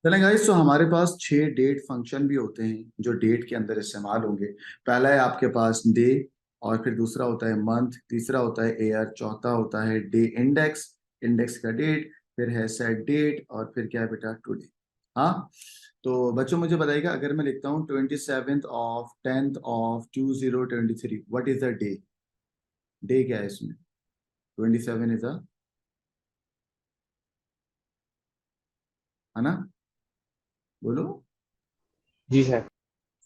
चलें गाइस, तो हमारे पास 6 डेट फंक्शन भी होते हैं जो डेट के अंदर इस्तेमाल होंगे। पहला है आपके पास डे, और फिर दूसरा होता है मंथ, तीसरा होता है ईयर, चौथा होता है डे इंडेक्स, इंडेक्स का डेट, फिर है सेट डेट, और फिर क्या है बेटा टुडे। हाँ, तो बच्चों मुझे बताइएगा, अगर मैं लिखता हूँ 27/10/2023, what is the day? Day क्या है इसमें? 27 इज अ, है ना? बोलो। जी sir.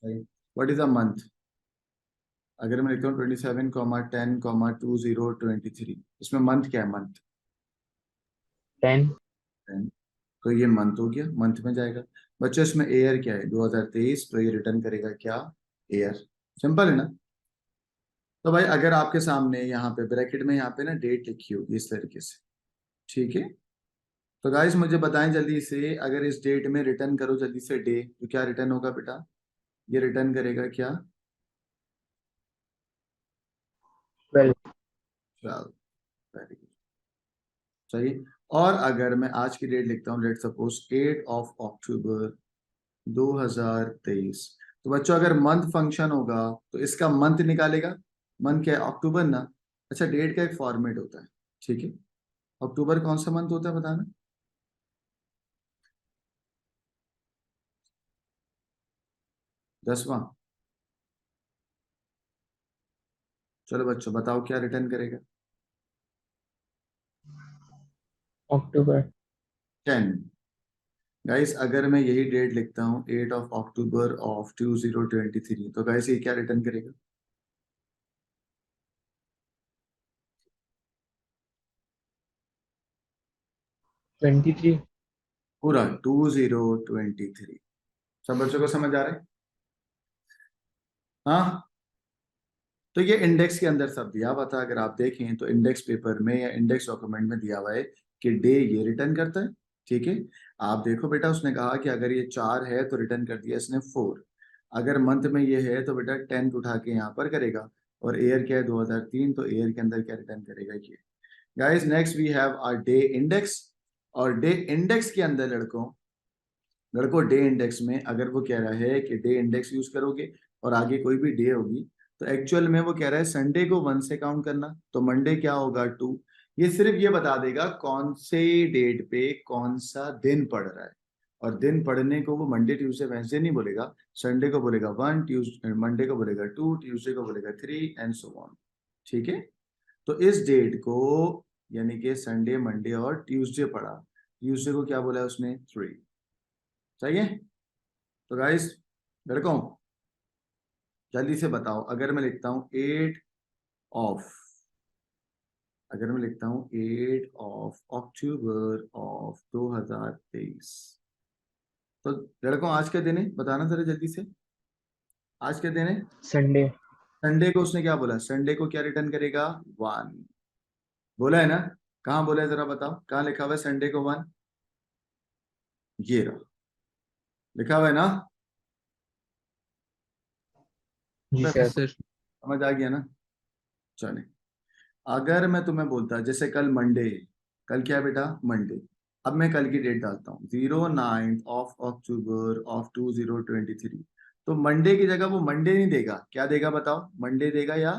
What is a month? अगर मैं लिखता हूँ 27,10,2023, इसमें मंथ क्या है? मंथ 10। 10, तो ये मंथ हो गया, मंथ में जाएगा। बच्चों इसमें ईयर क्या है? 2023, तो ये रिटर्न करेगा क्या? ईयर। सिंपल है ना? तो भाई अगर आपके सामने यहाँ पे ब्रैकेट में यहाँ पे ना डेट लिखी होगी इस तरीके से, ठीक है, तो गाइस मुझे बताएं जल्दी से, अगर इस डेट में रिटर्न करो जल्दी से डे, तो क्या रिटर्न होगा बेटा? ये रिटर्न करेगा क्या? 12। 12। Very good. चाहिए। और अगर मैं आज की डेट लिखता हूँ, लेट सपोज 8 अक्टूबर 2023, तो बच्चों अगर मंथ फंक्शन होगा तो इसका मंथ निकालेगा। मंथ क्या है? अक्टूबर ना। अच्छा, डेट का एक फॉर्मेट होता है, ठीक है। अक्टूबर कौन सा मंथ होता है बताना? 10वां। चलो बच्चों बताओ क्या रिटर्न करेगा? अक्टूबर। 10। गाइस अगर मैं यही डेट लिखता हूँ 8 अक्टूबर 2023, तो गाइस ये क्या रिटर्न करेगा? 23। पूरा 2023। सब बच्चों को समझ आ रहा है? हाँ, तो ये इंडेक्स के अंदर सब दिया हुआ था। अगर आप देखें तो इंडेक्स पेपर में या इंडेक्स डॉक्यूमेंट में दिया हुआ है कि डे ये रिटर्न करता है, ठीक है। आप देखो बेटा, उसने कहा कि अगर ये 4 है तो रिटर्न कर दिया इसने 4। अगर मंथ में ये है तो बेटा 10 उठा के यहाँ पर करेगा। और ईयर क्या है? 2003, तो ईयर के अंदर क्या रिटर्न करेगा ये। Guys next we have our day index. और डे इंडेक्स के अंदर लड़कों, लड़कों डे इंडेक्स में अगर वो कह रहा है कि डे इंडेक्स यूज करोगे और आगे कोई भी डे होगी, तो एक्चुअल में वो कह रहा है संडे को 1 से काउंट करना, तो मंडे क्या होगा? 2। ये सिर्फ ये बता देगा कौन से डेट पे कौन सा दिन पड़ रहा है। और दिन पढ़ने को वो मंडे ट्यूसडे वेंसडे नहीं बोलेगा। संडे को बोलेगा 1, ट्यूसडे मंडे को बोलेगा 2, ट्यूसडे को बोलेगा 3 एंड सो ऑन। ठीक है। तो इस डेट को, यानी कि संडे मंडे और ट्यूसडे पढ़ा, ट्यूसडे को क्या बोला है उसने? 3। सही है। तो गाइस लड़कों जल्दी से बताओ, अगर मैं लिखता हूं ऑफ अगर मैं लिखता हूं 8 अक्टूबर 2023, तो लड़कों आज का दिन है? बताना जरा जल्दी से, आज के दिन है? संडे। संडे को उसने क्या बोला? संडे को क्या रिटर्न करेगा? 1। बोला है ना? कहाँ बोला है जरा बताओ, कहाँ लिखा हुआ है संडे को 1? ये रहा, लिखा हुआ है ना? जी बस, सर। सर। समझ आ गया ना? चले। अगर मैं तुम्हें बोलता जैसे कल मंडे है, कल क्या है बेटा? मंडे। अब मैं कल की डेट डालता हूँ 09 अक्टूबर 2023, तो मंडे की जगह वो मंडे नहीं देगा, क्या देगा बताओ? मंडे देगा या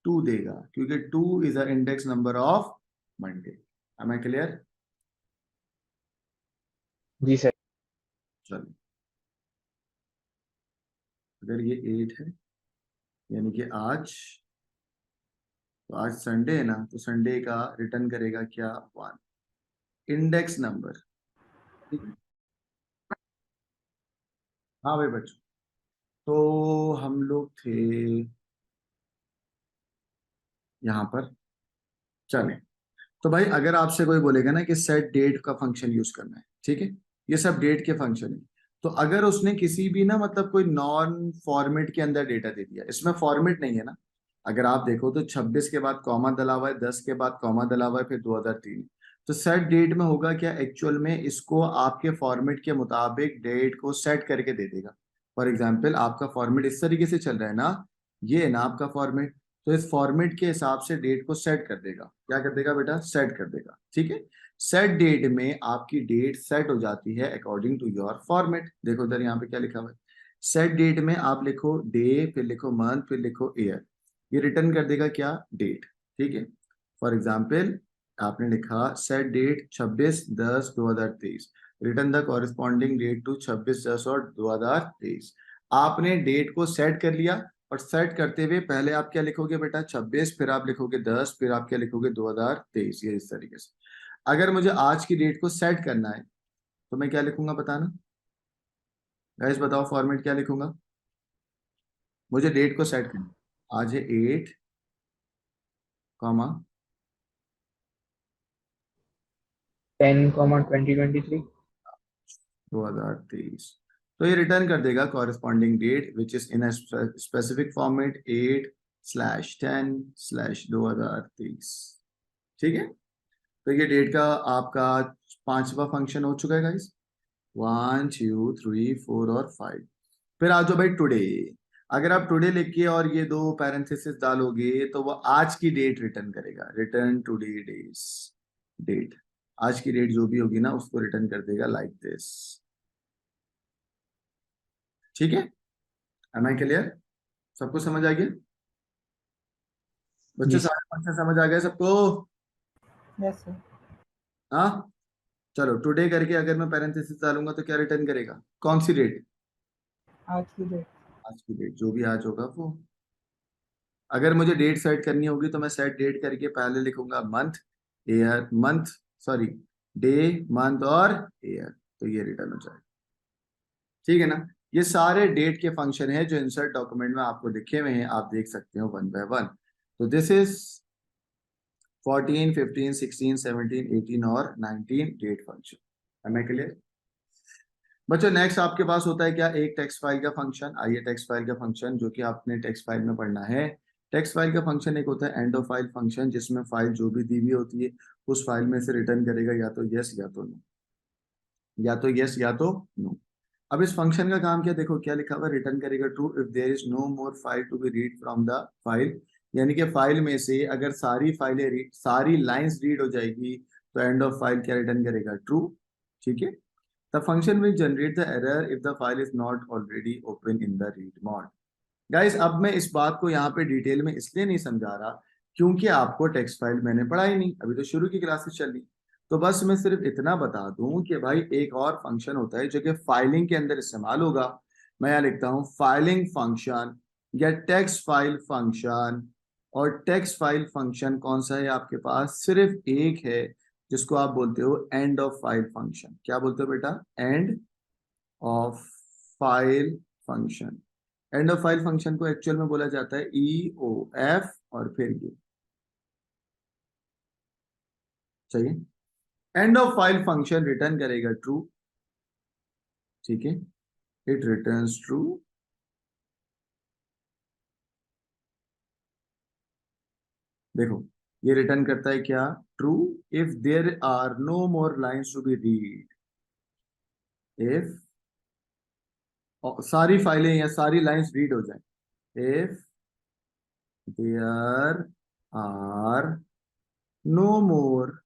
2 देगा, क्योंकि 2 is a index number of Monday. Am I clear? जी सर। चलो, अगर ये 8 है, यानी कि आज, तो आज संडे है ना, तो संडे का रिटर्न करेगा क्या? 1, इंडेक्स नंबर। ठीक है। हाँ भाई बच्चों, तो हम लोग थे यहाँ पर। चलें, तो भाई अगर आपसे कोई बोलेगा ना कि सेट डेट का फंक्शन यूज करना है, ठीक है, ये सब डेट के फंक्शन है, तो अगर उसने किसी भी ना मतलब कोई नॉन फॉर्मेट के अंदर डेटा दे दिया, इसमें फॉर्मेट नहीं है ना, अगर आप देखो तो 26 के बाद कॉमा डला हुआ है, 10 के बाद कॉमा डला हुआ है, फिर 2003, तो सेट डेट में होगा क्या? एक्चुअल में इसको आपके फॉर्मेट के मुताबिक डेट को सेट करके दे देगा। फॉर एग्जाम्पल आपका फॉर्मेट इस तरीके से चल रहा है ना, ये है ना आपका फॉर्मेट, तो इस फॉर्मेट के हिसाब से डेट को सेट कर देगा। क्या कर देगा बेटा? सेट कर देगा। ठीक है। सेट डेट में आपकी डेट सेट हो जाती है अकॉर्डिंग टू योर फॉर्मेट। देखो इधर यहाँ पे क्या लिखा हुआ है, सेट डेट में आप लिखो डे, फिर लिखो मंथ, फिर लिखो ईयर, ये रिटर्न कर देगा क्या, डेट। ठीक है, फॉर एग्जाम्पल आपने लिखा set date 26/10/2023, return the corresponding date to 26/10 और 2023। आपने डेट को सेट कर लिया, और सेट करते हुए पहले आप क्या लिखोगे बेटा 26, फिर आप लिखोगे 10, फिर आप क्या लिखोगे 2023, ये इस तरीके से। अगर मुझे आज की डेट को सेट करना है तो मैं क्या लिखूंगा बताना, गाइस बताओ फॉर्मेट क्या लिखूंगा। मुझे डेट को सेट करना है, आज है 8 कॉमा 10, 2023। 2023, तो ये रिटर्न कर देगा corresponding date which is in specific format 8/10/2023। ठीक है, तो ये डेट का आपका पांचवा फंक्शन हो चुका है गाइस, 1 2 3 4 और 5। फिर आ जाओ भाई टुडे। अगर आप टुडे लिख के और ये दो पैरेंथेसिस डालोगे तो वो आज की डेट रिटर्न करेगा, रिटर्न टुडे डेज, डेट, आज की डेट जो भी होगी ना उसको रिटर्न कर देगा लाइक दिस। ठीक है, एम आई क्लियर, सबको समझ आ गया बच्चे, जी सर। सारे फंक्शन समझ आ गए सबको। Yes sir. हाँ, चलो टुडे करके अगर मैं पैरेंथेसिस डालूंगा तो क्या रिटर्न करेगा, कौन सी डेट, आज की डेट। आज की डेट, जो भी आज होगा वो। अगर मुझे डेट सेट करनी होगी तो मैं सेट डेट करके पहले लिखूंगा month, year, month, sorry, day, month और ईयर, तो ये रिटर्न हो जाएगा। ठीक है ना, ये सारे डेट के फंक्शन है जो इंसर्ट डॉक्यूमेंट में आपको लिखे हुए हैं, आप देख सकते हो वन बाय वन। तो दिस इज 14 15 16 17 18 और 19 date function. Am I clear बच्चों। नेक्स्ट आपके पास होता है क्या, एक टेक्स्ट फाइल का फंक्शन। आइए टेक्स्ट फाइल का फंक्शन जो कि आपने टेक्स्ट फाइल में पढ़ना है। टेक्स्ट फाइल का फंक्शन एक होता है एंड ऑफ फाइल फंक्शन, जिसमें फाइल जो भी दी हुई होती है उस फाइल में से रिटर्न करेगा या तो यस या तो नो, या तो यस या तो नो। अब इस फंक्शन का काम क्या, देखो क्या लिखा हुआ, रिटर्न करेगा true if there is no more file to be read from the file, यानी कि फाइल में से अगर सारी फाइलें रीड, सारी लाइंस रीड हो जाएगी तो एंड ऑफ फाइल क्या रिटर्न करेगा, ट्रू। ठीक है, the function will generate the error if the file is not already open in the read mode. Guys अब मैं इस बात को यहाँ पे डिटेल में इसलिए नहीं समझा रहा क्योंकि आपको टेक्स्ट फाइल मैंने पढ़ाई नहीं, अभी तो शुरू की क्लासेस चल रही। तो बस मैं सिर्फ इतना बता दूं कि भाई एक और फंक्शन होता है जो कि फाइलिंग के अंदर इस्तेमाल होगा। मैं यहाँ लिखता हूँ फाइलिंग फंक्शन या टेक्स्ट फाइल फंक्शन। और टेक्स्ट फाइल फंक्शन कौन सा है आपके पास, सिर्फ एक है, जिसको आप बोलते हो एंड ऑफ फाइल फंक्शन। क्या बोलते हो बेटा, and of file function. And of file function को एक्चुअल में बोला जाता है ई ओ एफ और फिर ये, चाहिए। And of file function return करेगा ट्रू। ठीक है, इट रिटर्न्स ट्रू देखो, ये रिटर्न करता है क्या, true if there are no more lines to be read, if सारी फाइलें या सारी लाइंस रीड हो जाए, if there are no more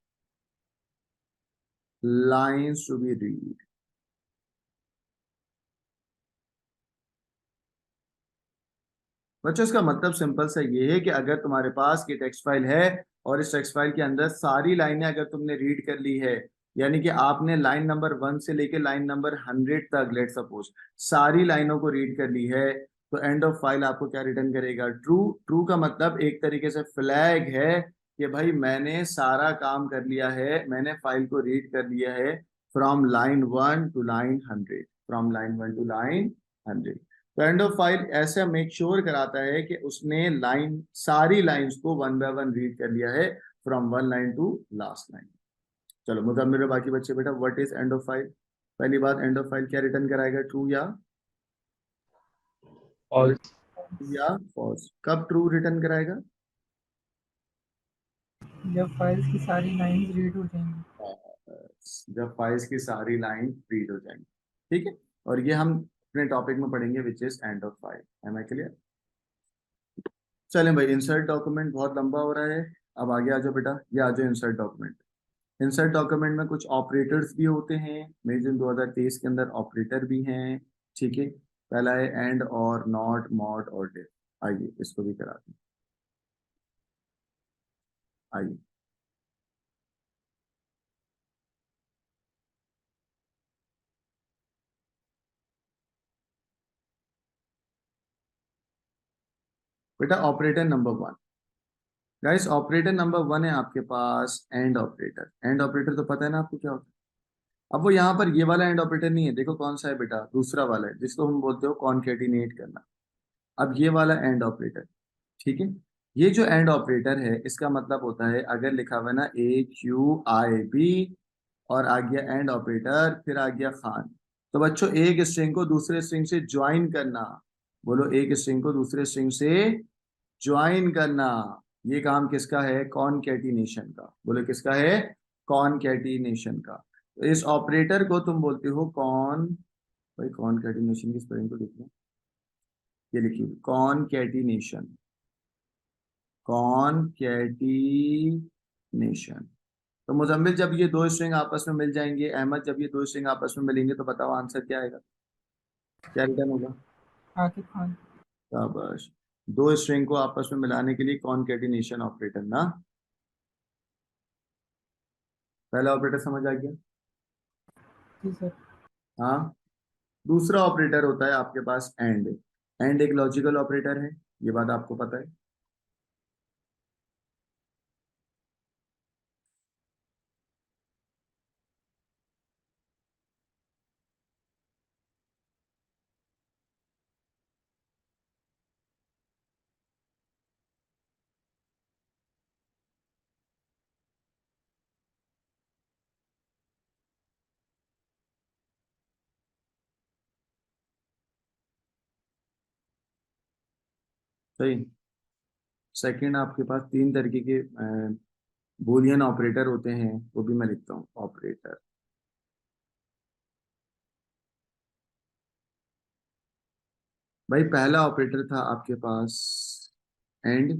lines to be read. बच्चों इसका मतलब सिंपल सा ये है कि अगर तुम्हारे पास ये टेक्स्ट फाइल है और इस टेक्स्ट फाइल के अंदर सारी लाइनें अगर तुमने रीड कर ली है, यानी कि आपने लाइन नंबर 1 से लेके लाइन नंबर 100 तक लेट सपोज सारी लाइनों को रीड कर ली है, तो एंड ऑफ फाइल आपको क्या रिटर्न करेगा, ट्रू। ट्रू का मतलब एक तरीके से फ्लैग है कि भाई मैंने सारा काम कर लिया है, मैंने फाइल को रीड कर लिया है from line 1 to line 100, from line 1 to line 100। तो एंड ऑफ फाइल ऐसा मेक श्योर कराता है कि उसने लाइन, सारी लाइंस को वन बाय वन रीड कर लिया है from one line to last line. चलो मतलब मेरे बाकी बच्चे बेटा, what is end of file. पहली बात, एंड ऑफ फाइल क्या रिटर्न कराएगा, ट्रू या फॉल्स। ट्रू या फॉल्स। कब ट्रू रिटर्न कराएगा, जब फाइल्स की सारी लाइंस रीड हो जाएंगी। जब फाइल्स की सारी लाइन रीड हो जाएंगी। ठीक है, और ये हम अपने टॉपिक में पढ़ेंगे which is end of file. Am I clear. चलें भाई, इंसर्ट डॉक्यूमेंट बहुत लंबा हो रहा है, अब आगे आ जाओ बेटा, ये आ जाओ इंसर्ट डॉक्यूमेंट। इंसर्ट डॉक्यूमेंट में कुछ ऑपरेटर्स भी होते हैं, मेरे जन 2023 के अंदर ऑपरेटर भी हैं, ठीक है। पहला है एंड और नॉट मॉड और डिफ। आइए इसको भी करा दें, आइए। बेटा operator number 1, guys operator number 1 है आपके पास एंड ऑपरेटर। एंड ऑपरेटर तो पता है ना आपको क्या होता है। अब वो यहाँ पर ये वाला एंड ऑपरेटर नहीं है, देखो कौन सा है बेटा, दूसरा वाला है जिसको हम बोलते हो कॉन्केटिनेट करना। अब ये वाला एंड ऑपरेटर, ठीक है। ये जो एंड ऑपरेटर है इसका मतलब होता है, अगर लिखा हुआ है ना AQIB और आ गया एंड ऑपरेटर, फिर आ गया खान, तो बच्चों एक स्ट्रिंग को दूसरे स्ट्रिंग से ज्वाइन करना। बोलो, एक स्ट्रिंग को दूसरे स्ट्रिंग से ज्वाइन करना, ये काम किसका है, कॉनकैटिनेशन का। बोलो किसका है, कॉनकैटिनेशन का। तो इस ऑपरेटर को तुम बोलते हो कॉन, भाई कॉनकैटिनेशन की स्पेलिंग को देखो, ये लिखिए कॉनकैटिनेशन, कॉनकैटिनेशन। तो मुजम्मिल, जब ये दो स्ट्रिंग आपस में मिल जाएंगे, अहमद जब ये दो स्ट्रिंग आपस में मिलेंगे तो बताओ आंसर क्या आएगा, क्या रिटर्न होगा। आकिब खान। शाबाश, दो स्ट्रिंग को आपस में मिलाने के लिए कॉनकैटिनेशन ऑपरेटर ना। पहला ऑपरेटर समझ आ गया। जी सर। हाँ, दूसरा ऑपरेटर होता है आपके पास एंड। एंड एक लॉजिकल ऑपरेटर है, ये बात आपको पता है। सही। सेकंड, आपके पास तीन तरीके के बूलियन ऑपरेटर होते हैं, वो भी मैं लिखता हूँ ऑपरेटर। भाई पहला ऑपरेटर था आपके पास एंड,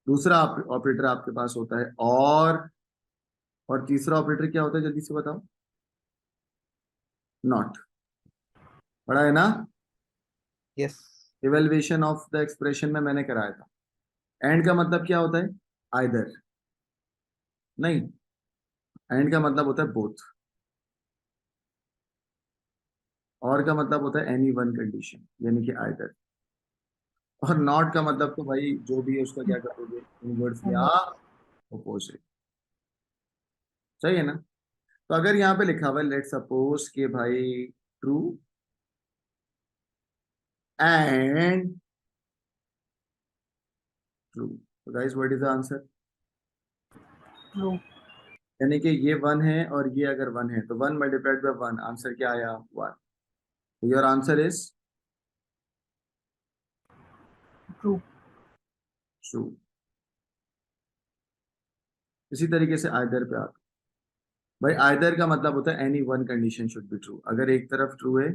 दूसरा ऑपरेटर आपके पास होता है और तीसरा ऑपरेटर क्या होता है, जल्दी से बताओ। नॉट। पढ़ा है ना, yes. Evaluation of the expression में मैंने कराया था। एंड का मतलब क्या होता है, आइदर, नहीं, एंड का मतलब होता है बोथ, और का मतलब होता है एनी वन कंडीशन, यानी कि आइदर। और नॉट का मतलब तो भाई जो भी है उसका क्या करोगे, इनवर्स या अपोजिट। सही है ना। तो अगर यहाँ पे लिखा हुआ है लेट सपोज कि भाई ट्रू एंड ट्रू, तो guys what is the answer. True. यानी कि ये वन है और ये अगर वन है तो one multiplied by one, answer क्या आया, वन। तो your answer is true. True. इसी तरीके से आइदर पे आता, भाई आइदर का मतलब होता है any one condition should be true. अगर एक तरफ ट्रू है,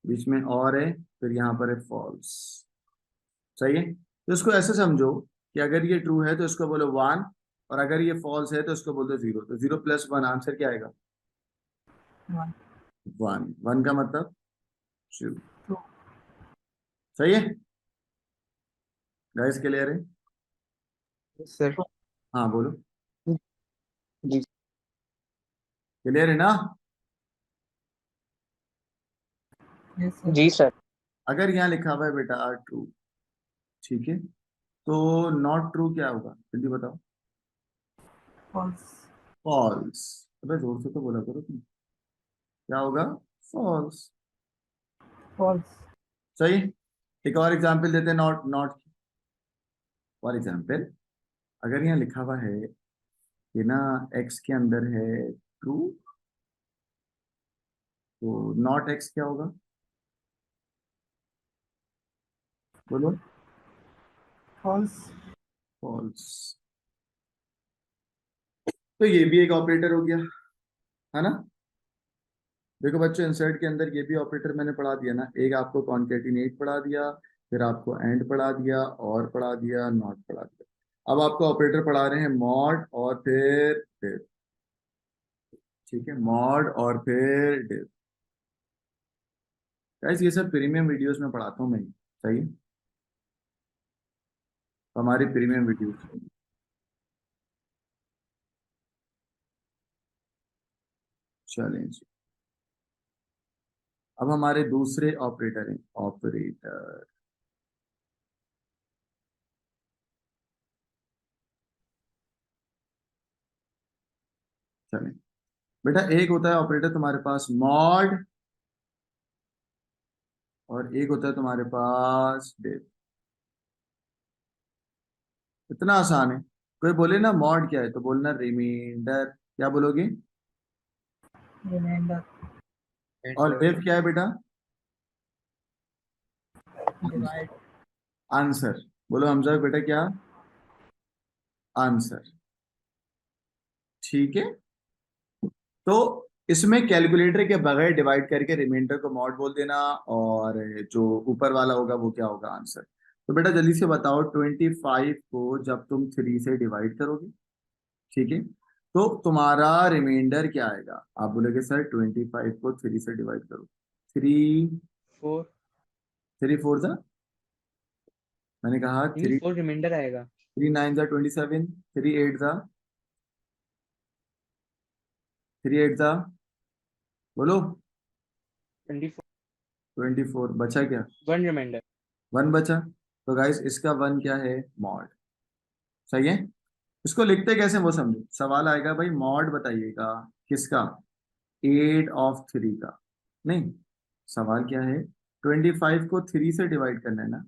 बीच में और है, फिर यहाँ पर है फॉल्स। सही है। तो इसको ऐसे समझो कि अगर ये ट्रू है तो इसको बोलो वन, और अगर ये फॉल्स है तो इसको बोल दो जीरो। तो जीरो प्लस वन आंसर क्या आएगा, वन। वन। वन का मतलब ट्रू। ट्रू। सही है, गाइस क्लियर है। सर। हाँ बोलो, जी। क्लियर है ना। Yes sir. जी सर। अगर यहाँ लिखा हुआ है बेटा आर ट्रू, ठीक है, तो नॉट ट्रू क्या होगा, जल्दी बताओ। फॉल्स। फॉल्स। अबे जोर से तो बोला करो तुम, क्या होगा, फॉल्स। फॉल्स। सही। एक और एग्जांपल देते हैं नॉट नॉट। फॉर एग्जांपल, अगर यहाँ लिखा हुआ है कि ना एक्स के अंदर है ट्रू, तो नॉट एक्स क्या होगा, बोलो। फॉल्स। फॉल्स। तो ये भी एक ऑपरेटर हो गया, है ना। देखो बच्चों, इंसर्ट के अंदर ये भी ऑपरेटर मैंने पढ़ा दिया ना, एक आपको कॉन्केटिनेट पढ़ा दिया, फिर आपको एंड पढ़ा दिया, और पढ़ा दिया, नॉट पढ़ा दिया। अब आपको ऑपरेटर पढ़ा रहे हैं मॉड और फिर डिव, ठीक है, मॉड और फिर डिव। गाइस ये सब प्रीमियम वीडियोस में पढ़ाता हूँ मैं, सही है? हमारी प्रीमियम वीडियोस। चलें जी, अब हमारे दूसरे ऑपरेटर हैं, ऑपरेटर। चलें बेटा, एक होता है ऑपरेटर तुम्हारे पास मॉड, और एक होता है तुम्हारे पास डिव। इतना आसान है। कोई बोले ना मॉड क्या है तो बोलना रिमाइंडर। क्या बोलोगे? रिमाइंडर, और डिव क्या है बेटा? Divide, answer. बोलो हमजा बेटा, क्या? आंसर। ठीक है, तो इसमें कैलकुलेटर के बगैर डिवाइड करके रिमाइंडर को मॉड बोल देना, और जो ऊपर वाला होगा वो क्या होगा? आंसर। तो बेटा जल्दी से बताओ, 25 को जब तुम 3 से डिवाइड करोगे, ठीक है, तो तुम्हारा रिमाइंडर क्या आएगा? आप बोलोगे सर 25 को 3 से डिवाइड करो। 3, 4 3 4 जा, मैंने कहा नहीं, 3, 4 रिमाइंडर आएगा। 3 9 जा 27, 3 8 जा, 3 8 जा, बोलो। 24 24 बचा क्या? 1 रिमाइंडर। 1 बचा। तो गाइस इसका 1 क्या है? मॉड। सही है। इसको लिखते कैसे वो समझो। सवाल आएगा भाई मॉड बताइएगा किसका? 8 of 3 का। नहीं, सवाल क्या है? 25 को 3 से डिवाइड करना है ना।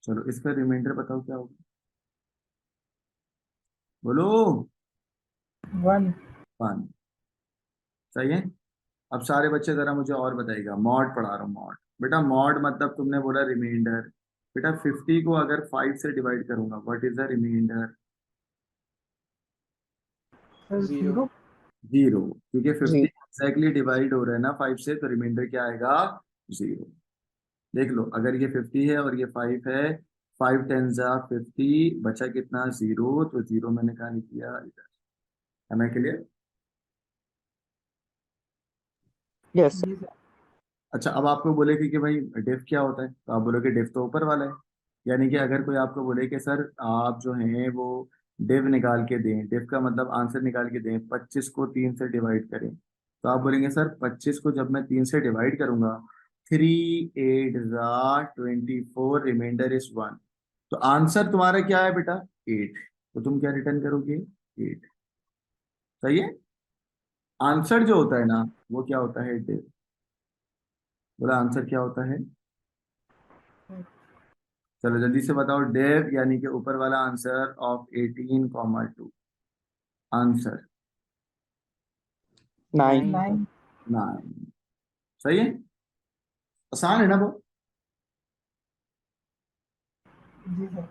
चलो इसका रिमाइंडर बताओ क्या होगा, बोलो। 1, 1। सही है। अब सारे बच्चे जरा मुझे और बताइएगा, मॉड पढ़ा रहा हूँ, मॉड। बेटा मॉड मतलब तुमने बोला रिमाइंडर। बेटा 50 को अगर 5 से डिवाइड करूंगा, व्हाट इज द रिमाइंडर? 0 0, 0, क्योंकि 50 जी। एग्जैक्टली डिवाइड हो रहा है ना 5 से, तो रिमाइंडर क्या आएगा? 0। देख लो, अगर ये 50 है और ये 5 है, 5 10 जा 50, बचा कितना? 0, तो 0 मैंने कहा नहीं किया इधर। है मैं क्लियर? यस जी सर, अच्छा, अब आपको बोलेगी कि भाई डिफ क्या होता है, तो आप बोलोगे डिफ तो ऊपर वाला है। यानी कि अगर कोई आपको बोले कि सर आप जो हैं वो डिव निकाल के दें, डिफ का मतलब आंसर निकाल के दें, 25 को 3 से डिवाइड करें, तो आप बोलेंगे सर 25 को जब मैं 3 से डिवाइड करूंगा, 3 8 24, रिमाइंडर इज 1। तो आंसर तुम्हारा क्या है बेटा? 8। तो तुम क्या रिटर्न करोगे? 8। सही है। आंसर जो होता है ना वो क्या होता है? डिव। बोला आंसर क्या होता है? चलो जल्दी से बताओ, डेव यानी कि ऊपर वाला आंसर ऑफ 18, 2। आंसर 9 9, 9। सही है। आसान है ना वो? जी सर,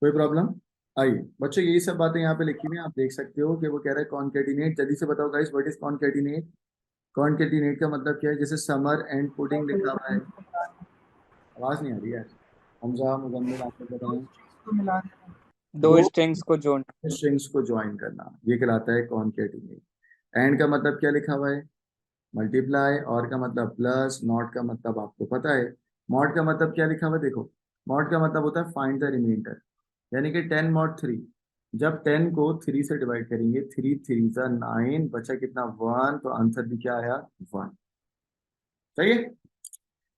कोई प्रॉब्लम? आइए बच्चों, यही सब बातें यहाँ पे लिखी हुई हैं, आप देख सकते हो कि वो कह रहा है कॉनकेटिनेट। जल्दी से बताओ गाइस, व्हाट इज कॉनकेटिनेट? कॉनकेटिनेट का मतलब क्या है? जैसे समर एंड पुडिंग लिखा हुआ है। आवाज नहीं आ रही है। हमजा मुजम्मिल आप लोग बताएं। तो मिला देना, दो दो स्ट्रिंग्स को जोड़। स्ट्रिंग्स को ज्वाइन करना, ये कहलाता है कॉनकेटिनेट। एंड का मतलब क्या लिखा हुआ है? मल्टीप्लाई। और का मतलब प्लस। नॉट का मतलब आपको पता है। मॉड का मतलब क्या लिखा हुआ है? देखो, मॉड का मतलब होता है फाइंड द रिमाइंडर। यानी कि 10 मॉड 3। जब 10 को 3 से डिवाइड करेंगे, 3 3 जा 9, बचा कितना? 1। तो आंसर भी क्या आया? 1। सही है।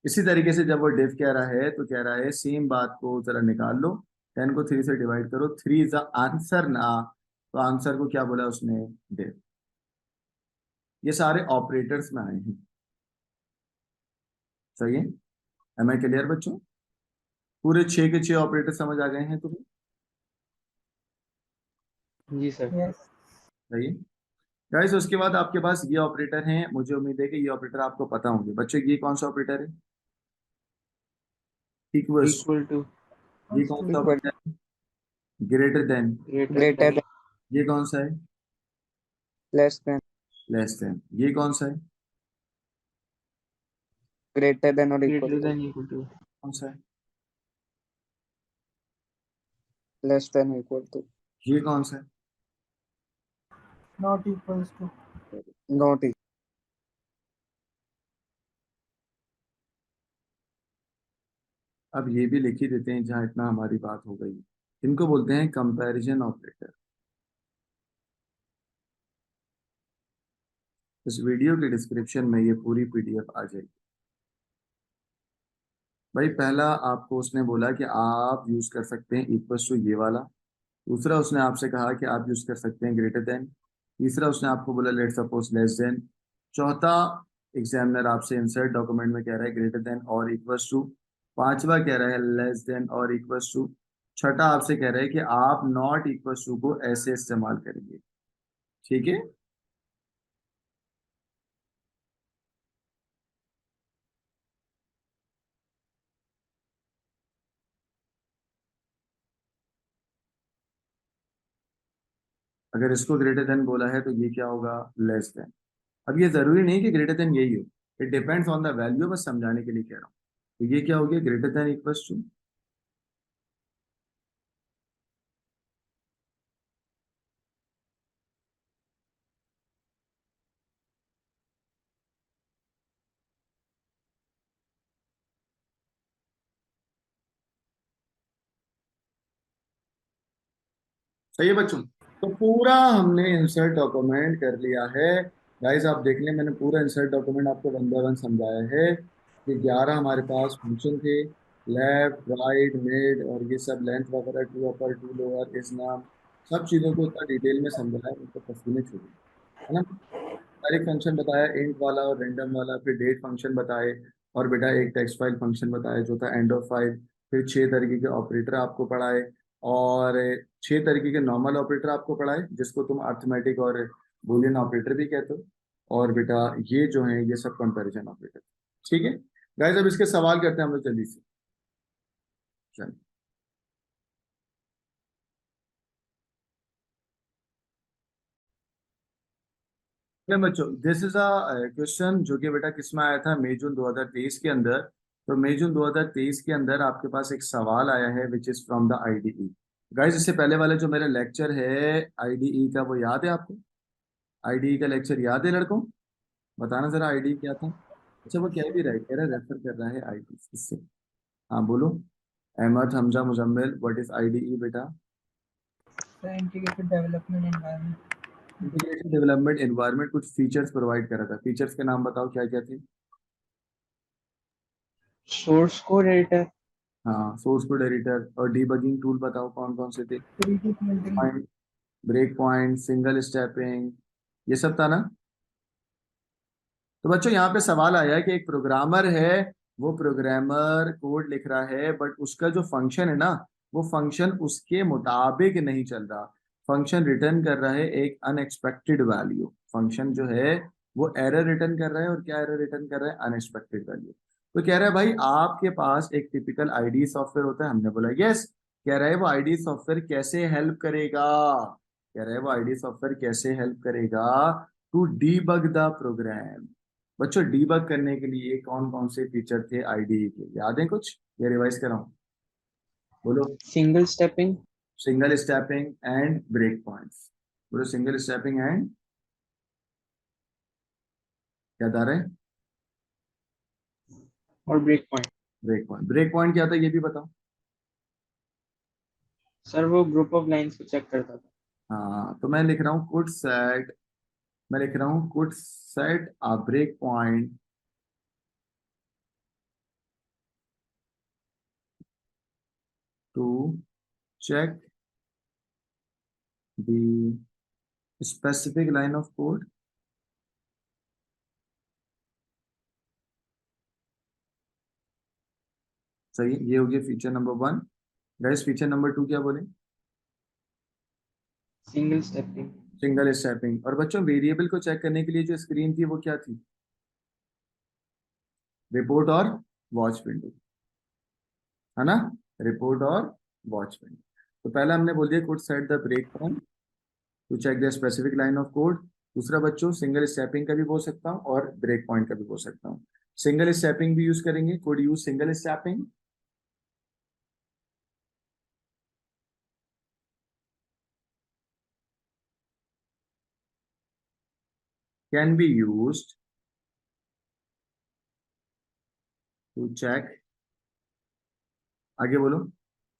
इसी तरीके से जब वो डिव कह रहा है तो कह रहा है सेम बात को जरा निकाल लो, 10 को 3 से डिवाइड करो, 3 इज द आंसर ना। तो आंसर को क्या बोला उसने? डिव। ये सारे ऑपरेटर्स में आए हैं। सही है। एम आई क्लियर बच्चों? पूरे 6 के 6 ऑपरेटर समझ आ गए हैं तुम्हें? जी सर। यस, सही है। गाइस उसके बाद आपके पास ये ऑपरेटर हैं, मुझे उम्मीद है कि ये ऑपरेटर आपको पता होंगे। बच्चों ये कौन सा ऑपरेटर है? इक्वल्स। इक्वल टू, ये कौन सा इक्वल, ऑपरेटर है? Greater than. ग्रेटर देन, ये कौन सा है? Less than, less than. ये कौन सा है? ग्रेटर देन और equal greater to, than equal to, कौन सा है? लेस देन इक्वल टू ये कौन सा है? नॉट इक्वल्स टू नॉट अब ये भी लिख ही देते हैं जहां इतना हमारी बात हो गई। इनको बोलते हैं कंपैरिजन ऑपरेटर। इस वीडियो के डिस्क्रिप्शन में ये पूरी पीडीएफ आ जाएगी। भाई पहला आपको उसने बोला कि आप यूज कर सकते हैं इक्वल्स टू ये वाला। दूसरा उसने आपसे कहा कि आप यूज कर सकते हैं ग्रेटर देन। तीसरा उसने आपको बोला लेट सपोज लेस देन। चौथा एग्जामिनर आपसे इंसर्ट डॉक्यूमेंट में कह रहा है ग्रेटर देन और इक्वल्स टू। पांचवा कह रहा है लेस देन और इक्वल्स टू। छठा आपसे कह रहा है कि आप नॉट इक्वल्स टू को ऐसे इस्तेमाल करेंगे। ठीक है। अगर इसको ग्रेटर देन बोला है तो ये क्या होगा? Less than. अब ये जरूरी नहीं कि ग्रेटर देन यही हो, it depends on the value, बस समझाने के लिए कह रहा हूँ। तो ये क्या हो गया? Greater than equals to. सही है बच्चों। तो पूरा हमने इंसर्ट डॉक्यूमेंट कर लिया है। गाइस आप देख लें, मैंने पूरा इंसर्ट डॉक्यूमेंट आपको वन बाय वन समझाया है कि 11 हमारे पास फंक्शन थे। लेफ्ट राइट मिड और ये सब लेंथ वगैरह, टू अपर टू लोअर, इस नाम, सब चीज़ों को इतना डिटेल में समझाया, उनको पसीने छूटे, है ना। हर एक फंक्शन बताया, इंट वाला और रेंडम वाला, फिर डेट फंक्शन बताए, और बेटा एक टेक्स्ट फाइल फंक्शन बताया जो था एंड ऑफ फाइल। फिर 6 तरीके के ऑपरेटर आपको पढ़ाए, और 6 तरीके के नॉर्मल ऑपरेटर आपको पढ़ाए जिसको तुम अर्थमेटिक और बूलियन ऑपरेटर भी कहते हो। और बेटा ये जो है ये सब कंपैरिजन ऑपरेटर। ठीक है गाइस, अब इसके सवाल करते हैं हम लोग जल्दी से। चलिए मैं बच्चों, दिस इज अ क्वेश्चन जो कि बेटा किस में आया था, मई जून 2023 के अंदर। तो मई जून 2023 के अंदर आपके पास एक सवाल आया है which is from the IDE. Guys इससे पहले वाला जो मेरा लेक्चर है आईडीई का, वो याद है आपको? आईडीई का लेक्चर याद है लड़कों? बताना जरा आईडीई क्या था। अच्छा वो कह भी रहा है, कह रहा है रेफर कर रहा है आईडी इससे। हाँ बोलो। Ahmad Hamza Muzammil, what is IDE बेटा? Integrated development environment. Integrated development environment कुछ फीचर्स प्रोवाइड कर रहा था। फीचर्स के नाम बताओ क्या क्या थे? सोर्स कोड एडिटर हाँ सोर्स कोड एडिटर। और डीबगिंग टूल बताओ कौन कौन से थे? 3D printing. Point, break point, single stepping, ये सब था ना। तो बच्चों यहाँ पे सवाल आया है कि एक प्रोग्रामर है, वो प्रोग्रामर कोड लिख रहा है बट उसका जो फंक्शन है ना, वो फंक्शन उसके मुताबिक नहीं चल रहा। फंक्शन रिटर्न कर रहा है एक अनएक्सपेक्टेड वैल्यू। फंक्शन जो है वो एरर रिटर्न कर रहा है, और क्या एरर रिटर्न कर रहा है? Unexpected value. तो कह रहा है भाई आपके पास एक टिपिकल आईडी सॉफ्टवेयर होता है। हमने बोला यस। कह रहा है वो आईडी सॉफ्टवेयर कैसे हेल्प करेगा? कह रहा है वो आईडी सॉफ्टवेयर कैसे हेल्प करेगा टू डीबग द प्रोग्राम। बच्चों डीबग करने के लिए कौन कौन से फीचर थे आईडीई के, याद है कुछ या रिवाइज कराऊं? बोलो। Single stepping single stepping and break points. बोलो सिंगल स्टैपिंग एंड, याद आ रहा है? और break point. Break point. Break point क्या था ये भी बताओ। सर वो ग्रुप ऑफ लाइंस को चेक करता था। हाँ तो मैं लिख रहा हूँ कुड सेट, मैं लिख रहा हूँ could set a break point to check the specific line of code. सही, ये हो गया feature number 1। Guys feature number 2 क्या बोले? Single stepping single stepping. और बच्चों वेरिएबल को चेक करने के लिए जो स्क्रीन थी वो क्या थी? रिपोर्ट और वॉच विंडो, है ना। रिपोर्ट और वॉच विंडो। तो पहला हमने बोल दिया could set the break point to check the specific line of code. दूसरा बच्चों सिंगल स्टैपिंग का भी बोल सकता हूँ और ब्रेक पॉइंट का भी बोल सकता हूँ। सिंगल स्टैपिंग भी यूज करेंगे, could use single stepping. Can be used to check, आगे बोलो,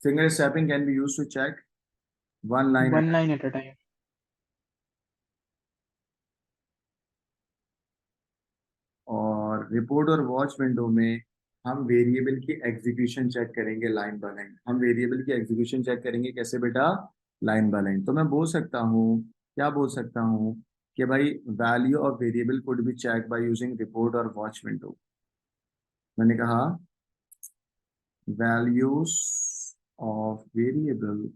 single stepping can be used to check one line One line at a time. और रिपोर्ट और वॉच विंडो में हम वेरिएबल की एग्जीक्यूशन चेक करेंगे लाइन बाय लाइन। हम variable की एग्जीक्यूशन चेक करेंगे कैसे बेटा, लाइन बाय लाइन। तो मैं बोल सकता हूँ, क्या बोल सकता हूँ कि भाई value of variable could be check by using report और वॉच विंडो। मैंने कहा values of variable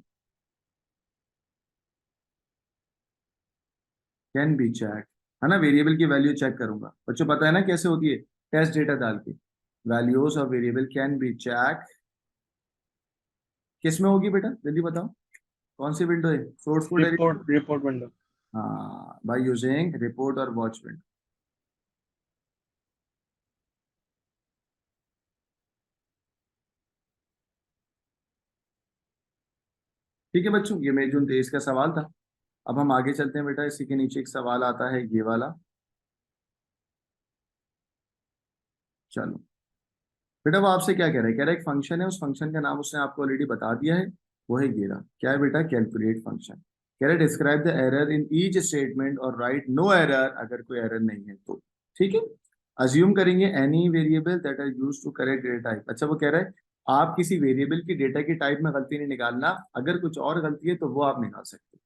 can be check, है ना, वेरिएबल की वैल्यू चेक करूंगा। बच्चों पता है ना कैसे होती है, टेस्ट डेटा डाल के values of variable can be check किस में होगी बेटा, जल्दी बताओ कौन सी विंडो है, सोर्स कोड है। Report window. हाँ, बाय यूजिंग रिपोर्ट और वॉच विंडो। ठीक है बच्चों, ये मेरी जून 23 का सवाल था। अब हम आगे चलते हैं बेटा, इसी के नीचे एक सवाल आता है ये वाला। चलो बेटा, वो आपसे क्या कह रहा है, कह रहा है एक फंक्शन है, उस फंक्शन का नाम उसने आपको ऑलरेडी बता दिया है, वो है गेरा। क्या है बेटा, कैलकुलेट फंक्शन। कह रहा है describe the error in each statement और राइट नो एरर, अगर कोई एरर नहीं है तो। ठीक है, अज्यूम करेंगे any variable that are used to correct data type. अच्छा, वो कह रहा है आप किसी वेरिएबल की डेटा की टाइप में गलती नहीं निकालना, अगर कुछ और गलती है तो वो आप निकाल सकते हो।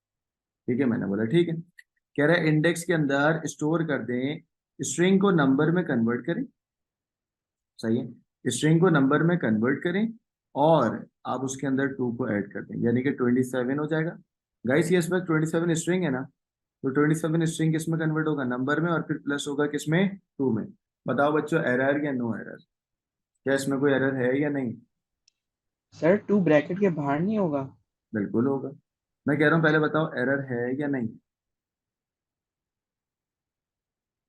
ठीक है, मैंने बोला ठीक है। कह रहा है इंडेक्स के अंदर स्टोर कर दें, स्ट्रिंग को नंबर में कन्वर्ट करें। सही है, स्ट्रिंग को नंबर में कन्वर्ट करें और आप उसके अंदर 2 को ऐड कर दें, यानी कि 27 हो जाएगा। गाइस ये इसमें 27 स्ट्रिंग है ना, तो 27 स्ट्रिंग किस में कन्वर्ट होगा, नंबर में, और फिर प्लस होगा किसमें, 2 में। बताओ बच्चों, एरर या नो एरर, क्या इसमें कोई एरर है या नहीं। Sir, 2 ब्रैकेट के बाहर नहीं होगा? बिल्कुल होगा। मैं कह रहा हूँ पहले बताओ एरर है या नहीं,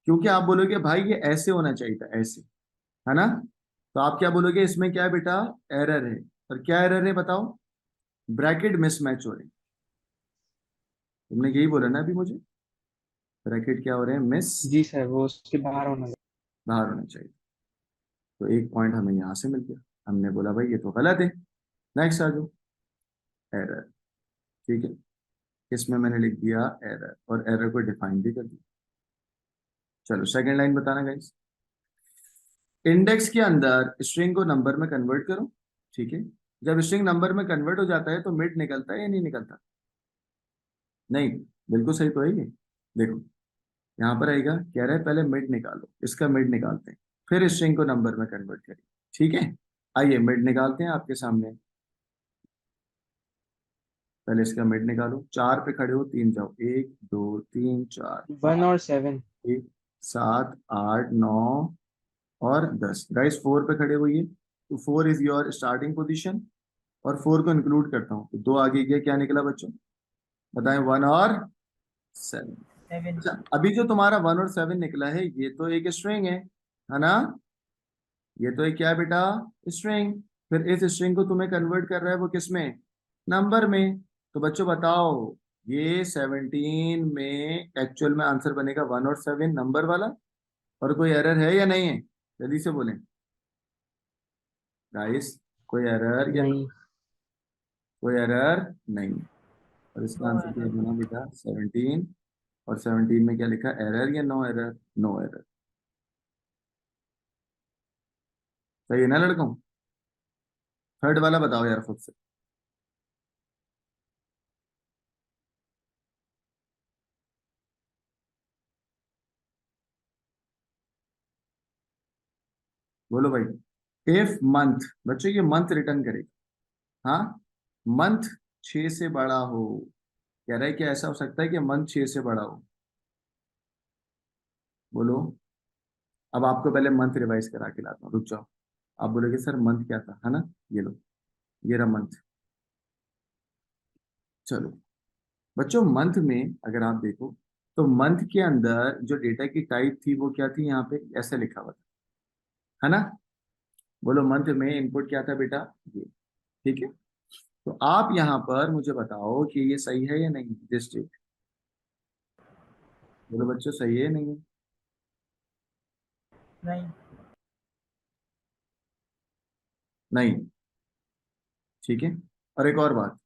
क्योंकि आप बोलोगे भाई ये ऐसे होना चाहिए था, ऐसे, है ना। तो आप क्या बोलोगे, इसमें क्या है बेटा, एरर है। और क्या एरर है बताओ, ब्रैकेट मिसमैच हो रहे हैं। तुमने यही बोला ना अभी मुझे, ब्रैकेट क्या हो रहे हैं, मिस, जी सर, वो उसके बाहर होना चाहिए। बाहर होना चाहिए। तो एक पॉइंट हमें यहां से मिल गया, हमने बोला भाई ये तो गलत है। नेक्स्ट आ जाओ, एरर। ठीक है, इसमें मैंने लिख दिया एरर, और एरर को डिफाइन भी कर दिया। चलो सेकंड लाइन बताना गाइस, इंडेक्स के अंदर स्ट्रिंग को नंबर में कन्वर्ट करो। ठीक है, जब स्ट्रिंग नंबर में कन्वर्ट हो जाता है तो मिड निकलता है या नहीं निकलता, नहीं, बिल्कुल सही तो है ये। देखो यहाँ पर आएगा, कह रहा है पहले मिड निकालो, इसका मिड निकालते हैं, फिर स्ट्रिंग को नंबर में कन्वर्ट करें। ठीक है, आइए मिड निकालते हैं आपके सामने। पहले इसका मिड निकालो, 4 पे खड़े हो, 3 जाओ, 1 2 3 4 1 और 7. 1 7 8 9 और 10। गाइस 4 पे खड़े हुई है, तो 4 इज योर स्टार्टिंग पोजीशन, और 4 को इंक्लूड करता हूँ तो 2 आगे गया, क्या निकला बच्चों, बताएं, 1 और 7। 7. अच्छा, अभी जो तुम्हारा 1 और 7 निकला है ये तो एक स्ट्रिंग है ना, ये तो एक क्या है बेटा, स्ट्रिंग। फिर इस स्ट्रिंग को तुम्हें कन्वर्ट कर रहा है वो किस में, नंबर में। तो बच्चों बताओ, ये 17 में एक्चुअल में आंसर बनेगा 1 और 7 नंबर वाला, और कोई एरर है या नहीं है, जल्दी से बोलें गाइस, कोई एरर या नहीं. कोई एरर नहीं है। और इसका नो आंसर क्या एरर. बना बेटा, 17। और 17 में क्या लिखा, एरर या नो एरर, नो एरर। सही है ना लड़कों, थर्ड वाला बताओ यार खुद से, बोलो भाई। इफ मंथ, बच्चों ये मंथ रिटर्न करेगा, हाँ, मंथ 6 से बड़ा हो। कह रहा है कि ऐसा हो सकता है कि मंथ 6 से बड़ा हो, बोलो। अब आपको पहले मंथ रिवाइज करा के लाता हूँ, रुक जाओ। आप बोलोगे सर मंथ क्या था, है ना, ये लो, ये रहा मंथ। चलो बच्चों, मंथ में अगर आप देखो तो मंथ के अंदर जो डेटा की टाइप थी वो क्या थी, यहाँ पे ऐसे लिखा हुआ था, है ना। बोलो मंथ में इनपुट क्या था बेटा, ये। ठीक है, तो आप यहाँ पर मुझे बताओ कि ये सही है या नहीं, दिस डेट। बोलो बच्चों, सही है या नहीं है, नहीं नहीं, ठीक है। और एक और बात,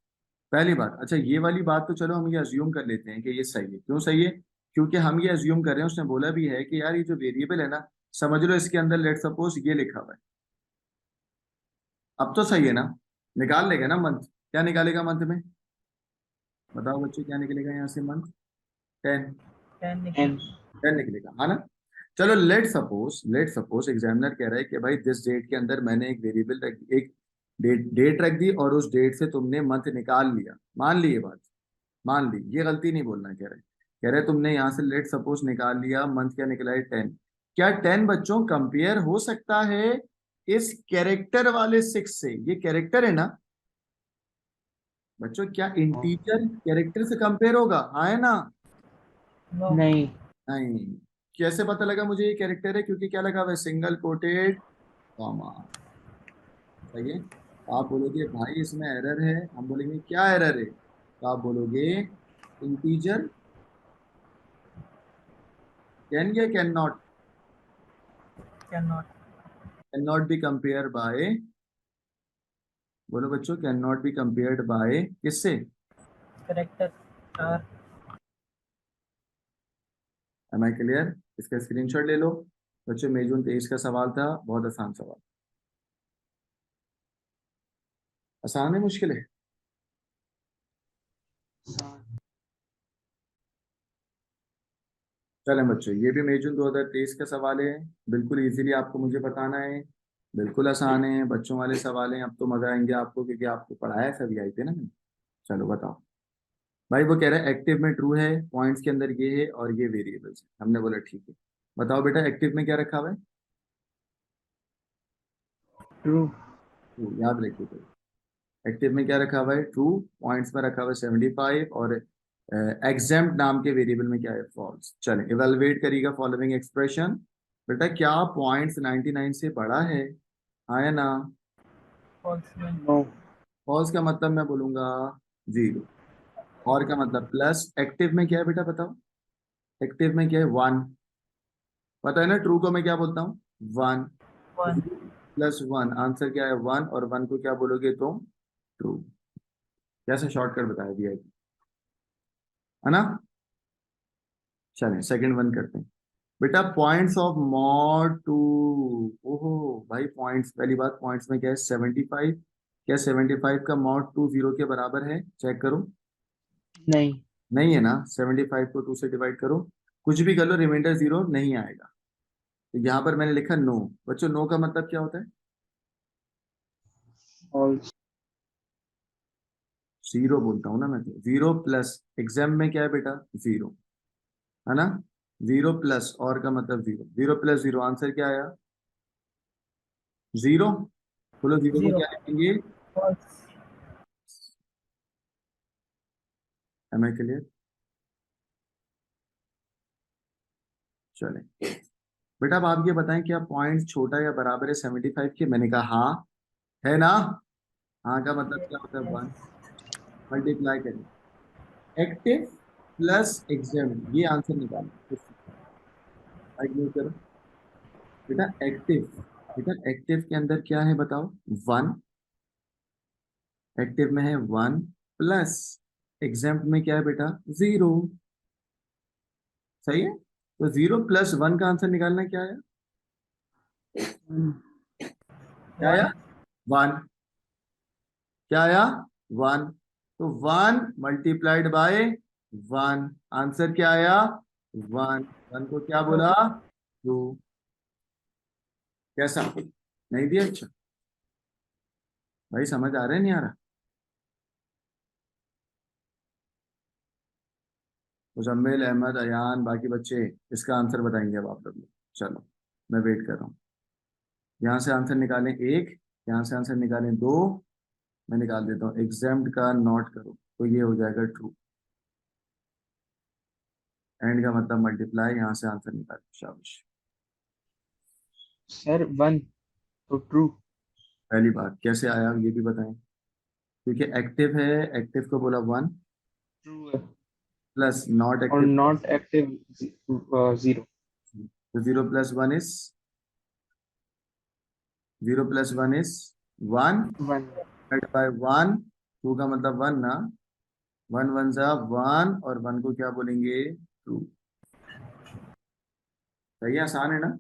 पहली बात, अच्छा ये वाली बात तो चलो हम ये अज्यूम कर लेते हैं कि ये सही है। क्यों सही है? क्योंकि हम ये अज्यूम कर रहे हैं, उसने बोला भी है कि यार ये जो वेरिएबल है ना, समझ लो इसके अंदर लेट सपोज ये लिखा हुआ है। अब तो सही है ना, निकाल लेगा ना मंथ। क्या निकालेगा मंथ में? बताओ बच्चों, क्या निकलेगा यहाँ से मंथ? 10। 10 10 निकलेगा। 10 निकलेगा, हाँ ना। चलो लेट सपोज एग्जामिनर कह रहा है कि भाई दिस डेट के अंदर मैंने एक वेरिएबल रख, एक डेट रख दी और उस डेट से तुमने मंथ निकाल लिया। मान ली ये बात, मान ली, ये गलती नहीं बोलना। कह रहे तुमने यहाँ से लेट सपोज निकाल लिया, मंथ क्या निकला है? 10। क्या 10 बच्चों कंपेयर हो सकता है इस कैरेक्टर वाले 6 से? ये कैरेक्टर है ना बच्चों, क्या इंटीजर कैरेक्टर से कंपेयर होगा? हाँ है ना? नो नहीं। नहीं। कैसे पता लगा मुझे ये कैरेक्टर है? क्योंकि क्या लगा हुआ है? Single coated comma. सही है। तो आप बोलोगे भाई इसमें एरर है, हम बोलेंगे क्या एरर है? तो आप बोलोगे इंटीजर कैन या can not, can not can not be compare by, बोलो बच्चों, can not be compared by किससे? Character are am I clear? इसका स्क्रीनशॉट ले लो बच्चों। मई जून 23 का सवाल था, बहुत आसान सवाल। आसान है मुश्किल है? चलें बच्चों, ये भी मई जून 2023 का सवाल है। बिल्कुल इजीली आपको मुझे बताना है, बिल्कुल आसान है, बच्चों वाले सवाल हैं। अब तो मजा आएंगे आपको, क्योंकि आपको पढ़ाया सभी आई थे ना मैंने। चलो बताओ भाई। वो कह रहा है एक्टिव में ट्रू है, पॉइंट्स के अंदर ये है और ये वेरिएबल्स है। हमने बोला ठीक है। बताओ बेटा, एक्टिव में क्या रखा हुआ है? ट्रू। ट्रू, याद रखिए तो। एक्टिव में क्या रखा हुआ है? ट्रू। पॉइंट्स में रखा हुआ है 75, और एग्जेम्प्ट नाम के वेरिएबल में क्या है? फॉल्स। चलें, इवेलुएट करिएगा फॉलोइंग एक्सप्रेशन। बेटा क्या पॉइंट्स 99 से बड़ा है? हाँ या ना? फॉल्स में नो। फॉल्स का मतलब मैं बोलूंगा 0, और का मतलब प्लस। एक्टिव में क्या है बेटा बताओ? एक्टिव में क्या है? 1। पता है ना ट्रू को मैं क्या बोलता हूँ? 1। 1 प्लस 1, आंसर क्या है? 1। और 1 को क्या बोलोगे तुम? ट्रू। कैसे शॉर्टकट बताया दिया है ना? चलें सेकंड वन करते हैं। बेटा पॉइंट्स ऑफ मॉड टू, ओहो भाई पॉइंट्स, पहली बात पॉइंट्स में क्या है? 75। क्या 75 का मॉड 2 0 के बराबर है? चेक करो। नहीं। नहीं है ना। 75 को 2 से डिवाइड करो, कुछ भी कर लो, रिमाइंडर 0 नहीं आएगा। तो यहाँ पर मैंने लिखा नो। बच्चों नो का मतलब क्या होता है? फॉल्स। 0 बोलता हूँ ना मैं तो। 0 प्लस, एग्जाम में क्या है बेटा? 0 है ना। 0 प्लस, और का मतलब 0। 0 प्लस 0, आंसर क्या आया? 0। बोलो 0 को 0 क्या लिखेंगे? False am I clear? चले बेटा, अब आप ये बताएं क्या पॉइंट छोटा या बराबर है 75 के? मैंने कहा हाँ है ना। हाँ का मतलब क्या होता है? 1। मल्टीप्लाई करें, एक्टिव प्लस एग्जाम, ये आंसर निकालो। इग्नोर करो बेटा। एक्टिव, बेटा एक्टिव के अंदर क्या है बताओ? 1। एक्टिव में है 1 प्लस एग्जाम में क्या है बेटा? 0। सही है। तो 0 प्लस 1 का आंसर निकालना क्या है? क्या आया? 1 1। क्या आया? 1। तो 1 मल्टीप्लाइड बाय 1, आंसर क्या आया? 1। 1 को क्या बोला? 2। कैसा? नहीं दिया? अच्छा भाई, समझ आ रहा है नहीं आ रहा? मुजम्मिल, अहमद, अयान, बाकी बच्चे इसका आंसर बताएंगे अब आप लोग। चलो मैं वेट कर रहा हूँ। यहाँ से आंसर निकालें 1, यहाँ से आंसर निकालें 2। मैं निकाल देता हूँ। एग्जाम्ड का नोट करो तो ये हो जाएगा ट्रू। एंड का मतलब मल्टीप्लाई, यहाँ से आंसर निकालो। शाबाश। सर 1 तो ट्रू। पहली बात कैसे आया ये भी बताएं। क्योंकि एक्टिव है, एक्टिव को बोला 1 ट्रू है। प्लस नॉट और एक्टिव, नॉट एक्टिव 0। तो 0 प्लस 1 इज 0 + 1 इज 1 1 by 1, 2 का मतलब 1 ना, 1 1 जा 1 और 1 को क्या बोलेंगे 2। सही है, आसान है ना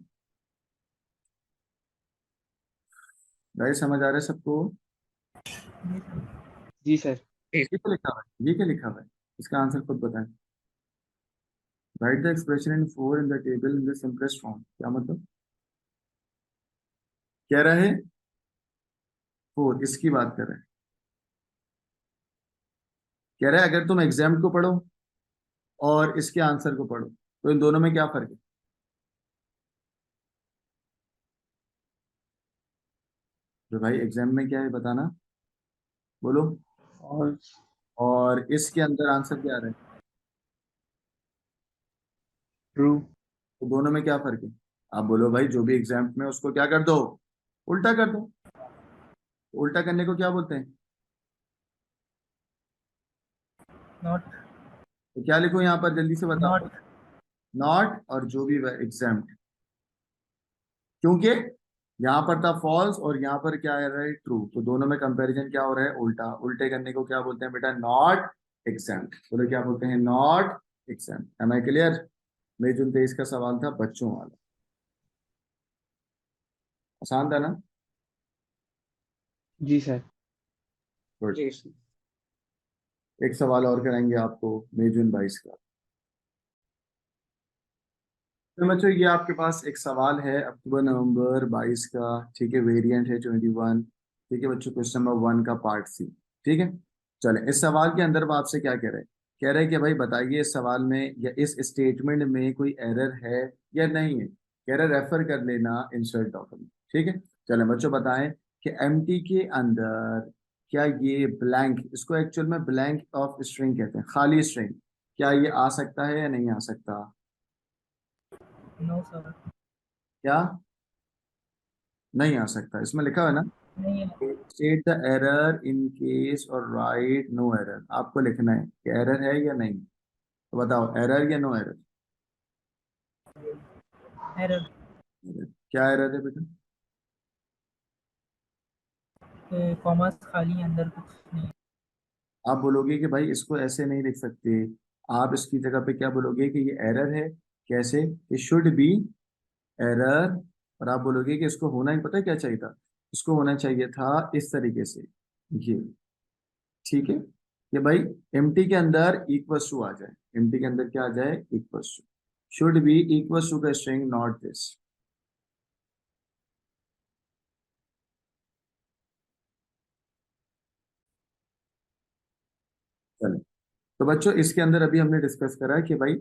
भाई, समझ आ रहा है सबको? जी सर। ये क्या लिखा हुआ है, ये क्या लिखा हुआ है, इसका आंसर खुद बताएं। Right the expression in 4 in the table in the simplest form, क्या मतलब कह रहा है? 4 इसकी बात कर रहा है, कह रहा है अगर तुम एग्जाम को पढ़ो और इसके आंसर को पढ़ो तो इन दोनों में क्या फर्क है? तो भाई एग्जाम में क्या है बताना, बोलो। और और इसके अंदर आंसर क्या आ रहा है? ट्रू। तो दोनों में क्या फर्क है? आप बोलो भाई, जो भी एग्जाम में उसको क्या कर दो, उल्टा कर दो। उल्टा करने को क्या बोलते हैं? नॉट तो क्या लिखो यहाँ पर, जल्दी से बताओ। नॉट नॉट और जो भी एग्जाम, क्योंकि यहाँ पर था फॉल्स और यहाँ पर क्या है रहा है ट्रू, तो दोनों में कंपैरिजन क्या हो रहा है, उल्टा। उल्टे करने को क्या बोलते हैं बेटा, नॉट एग्जाम। बोलो क्या बोलते हैं, not exam. Am I clear? मई जून 23 का सवाल था बच्चों वाला, आसान था ना? जी सर। गुड। एक सवाल और कराएंगे आपको मई जून 22 का। तो बच्चों ये आपके पास एक सवाल है अक्टूबर नवंबर 22 का, ठीक है, वेरिएंट है 21, ठीक है बच्चों, क्वेश्चन नंबर 1 का पार्ट सी, ठीक है। चले, इस सवाल के अंदर वो आपसे क्या कह रहे हैं, कह रहे हैं कि भाई बताइए इस सवाल में या इस स्टेटमेंट में कोई एरर है या नहीं है, कह रहे रेफर कर लेना इंसर्ट डॉक्यूमेंट, ठीक है। चले बच्चों बताएं कि एम्प्टी के अंदर क्या ये ब्लैंक, इसको एक्चुअल में ब्लैंक ऑफ स्ट्रिंग कहते हैं, खाली स्ट्रिंग, क्या ये आ सकता है या नहीं आ सकता? नो सर क्या नहीं आ सकता? इसमें लिखा हुआ है ना, नहीं है state the error in case और राइट नो एरर, आपको लिखना है कि एरर है या नहीं, तो बताओ एरर या नो एरर? एरर क्या एरर है बेटा? कॉमर्स खाली है, अंदर कुछ नहीं। आप बोलोगे कि भाई इसको ऐसे नहीं लिख सकते, आप इसकी जगह पे क्या बोलोगे कि ये एरर है, कैसे, ये शुड बी एरर, और आप बोलोगे कि इसको होना ही पता है क्या चाहिए था, इसको होना चाहिए था इस तरीके से, ये, ठीक है, कि भाई एम्प्टी के अंदर इक्वल्स टू आ जाए, एम्प्टी के अंदर क्या आ जाए, equals to, should be equals to का स्ट्रिंग, नॉट दिस। चलो, तो बच्चों इसके अंदर अभी हमने डिस्कस करा कि भाई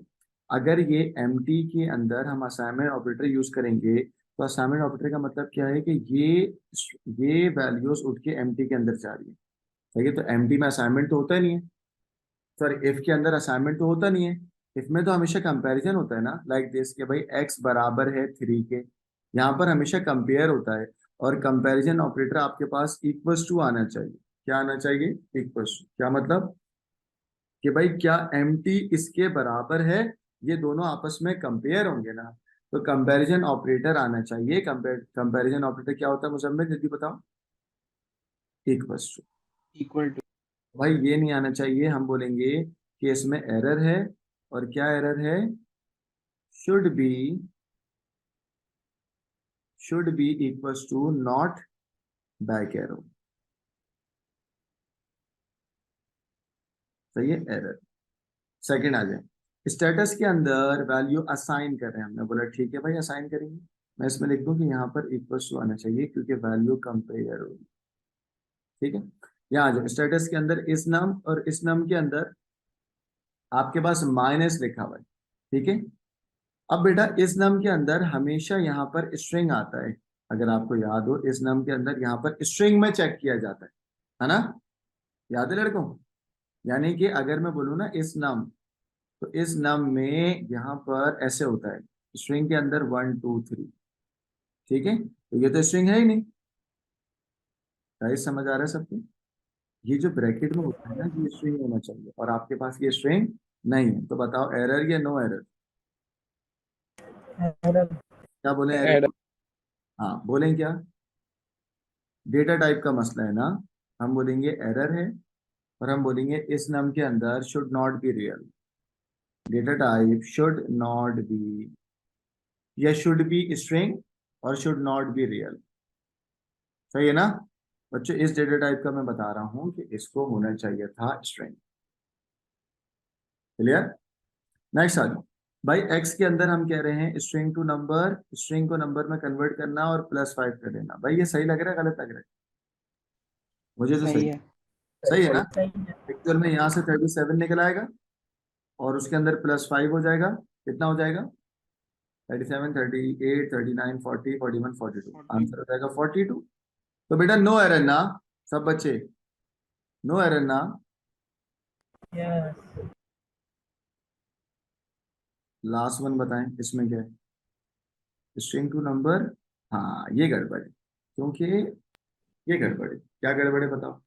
अगर ये एम्प्टी के अंदर हम असाइनमेंट ऑपरेटर यूज करेंगे, तो असाइनमेंट ऑपरेटर का मतलब क्या है कि ये वैल्यूज उठ के एम्प्टी के अंदर जा रही है, ठीक है। तो एम्प्टी में असाइनमेंट तो होता ही नहीं है, सॉरी इफ के अंदर असाइनमेंट तो होता नहीं है, इफ में तो हमेशा कंपैरिजन होता है ना, लाइक दिस कि भाई x बराबर है 3 के, यहाँ पर हमेशा कंपेयर होता है, और कंपैरिजन ऑपरेटर आपके पास इक्वल्स टू आना चाहिए, क्या आना चाहिए, इक्वल्स टू, क्या मतलब कि भाई क्या एम टी इसके बराबर है, ये दोनों आपस में कंपेयर होंगे ना, तो कंपैरिजन ऑपरेटर आना चाहिए। कंपैरिजन ऑपरेटर क्या होता है मुजम्मिल, जल्दी बताओ, इक्वल्स टू। Equal to. भाई ये नहीं आना चाहिए, हम बोलेंगे कि इसमें एरर है, और क्या एरर है, should be, should be equals to not back arrow, सही है, एरर। सेकंड आ जाए, स्टेटस के अंदर वैल्यू असाइन कर रहे हैं, हमने बोला ठीक है भाई असाइन करेंगे, मैं इसमें लिख दूं कि यहाँ पर इक्वल्स टू आना चाहिए क्योंकि वैल्यू कंपेयर होगी, ठीक है। यहाँ आ जाए, स्टेटस के अंदर इस नम और इस नम के अंदर आपके पास माइनस लिखा हुआ है, ठीक है। अब बेटा इस नम के अंदर हमेशा यहाँ पर स्ट्रिंग आता है, अगर आपको याद हो इस नम के अंदर यहाँ पर स्ट्रिंग में चेक किया जाता है ना, याद है लड़कों? यानी कि अगर मैं बोलूँ ना इस नम, तो इस नम में यहाँ पर ऐसे होता है, स्ट्रिंग के अंदर 1 2 3, ठीक है, तो ये तो स्ट्रिंग है ही नहीं, गाइस समझ आ रहा है सबको? ये जो ब्रैकेट में होता है ना, ये स्ट्रिंग होना चाहिए, और आपके पास ये स्ट्रिंग नहीं है, तो बताओ एरर या नो एरर? एरर क्या बोले, एरर? एड। हाँ बोलें क्या? डेटा टाइप का मसला है ना, हम बोलेंगे एरर है, और हम बोलेंगे इस नम के अंदर should not be real, data type should not be, या शुड बी स्ट्रिंग और शुड नॉट बी रियल। सही है ना बच्चों, इस डेटा टाइप का मैं बता रहा हूं कि इसको होना चाहिए था स्ट्रिंग। क्लियर। नेक्स्ट आ जाओ भाई, एक्स के अंदर हम कह रहे हैं स्ट्रिंग टू नंबर, स्ट्रिंग को नंबर में कन्वर्ट करना और +5 कर देना। भाई ये सही लग रहा है गलत लग रहा है? मुझे तो सही सही। है। सही है ना। सही है। एक्चुअल में यहाँ से 37 निकल आएगा और उसके अंदर +5 हो जाएगा, कितना हो जाएगा? 37, 38, 39, 40, 41, 42, 40। आंसर हो जाएगा 42। तो बेटा नो एरर ना, सब बच्चे नो एरर ना। यस। लास्ट वन बताएं इसमें क्या है? स्ट्रिंग टू नंबर, हाँ ये गड़बड़ है, क्योंकि ये गड़बड़ है। क्या गड़बड़ है बताओ?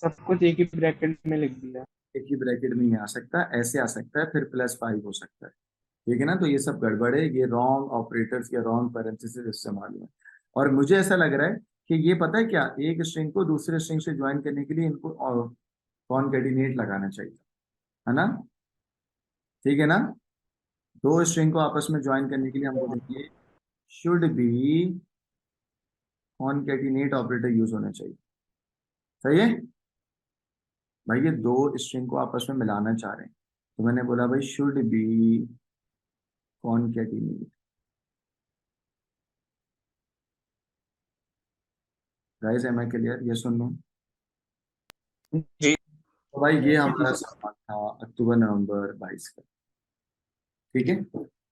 सब कुछ एक ही ब्रैकेट में लिख दिया। एक ही ब्रैकेट में ही आ सकता है, ऐसे आ सकता है, फिर +5 हो सकता है। ठीक है ना, तो ये सब गड़बड़ है, ये रॉन्ग ऑपरेटर्स या रॉन्ग पैरेंथेसिस इस्तेमाल हुआ है। और मुझे ऐसा लग रहा है कि ये पता है क्या, एक स्ट्रिंग को दूसरे स्ट्रिंग से ज्वाइन करने के लिए इनको कॉनकैटिनेट लगाना चाहिए, है ना? ठीक है ना, दो स्ट्रिंग को आपस में ज्वाइन करने के लिए हम बोलेंगे should be concatenate operator use होना चाहिए। सही है भाई, ये दो स्ट्रिंग को आपस में मिलाना चाह रहे हैं, तो मैंने बोला भाई should be concatenate. Guys am I clear, ये सुन लो। जी तो भाई ये जी हमारा सर। सवाल था अक्टूबर नवंबर 22 का। ठीक है,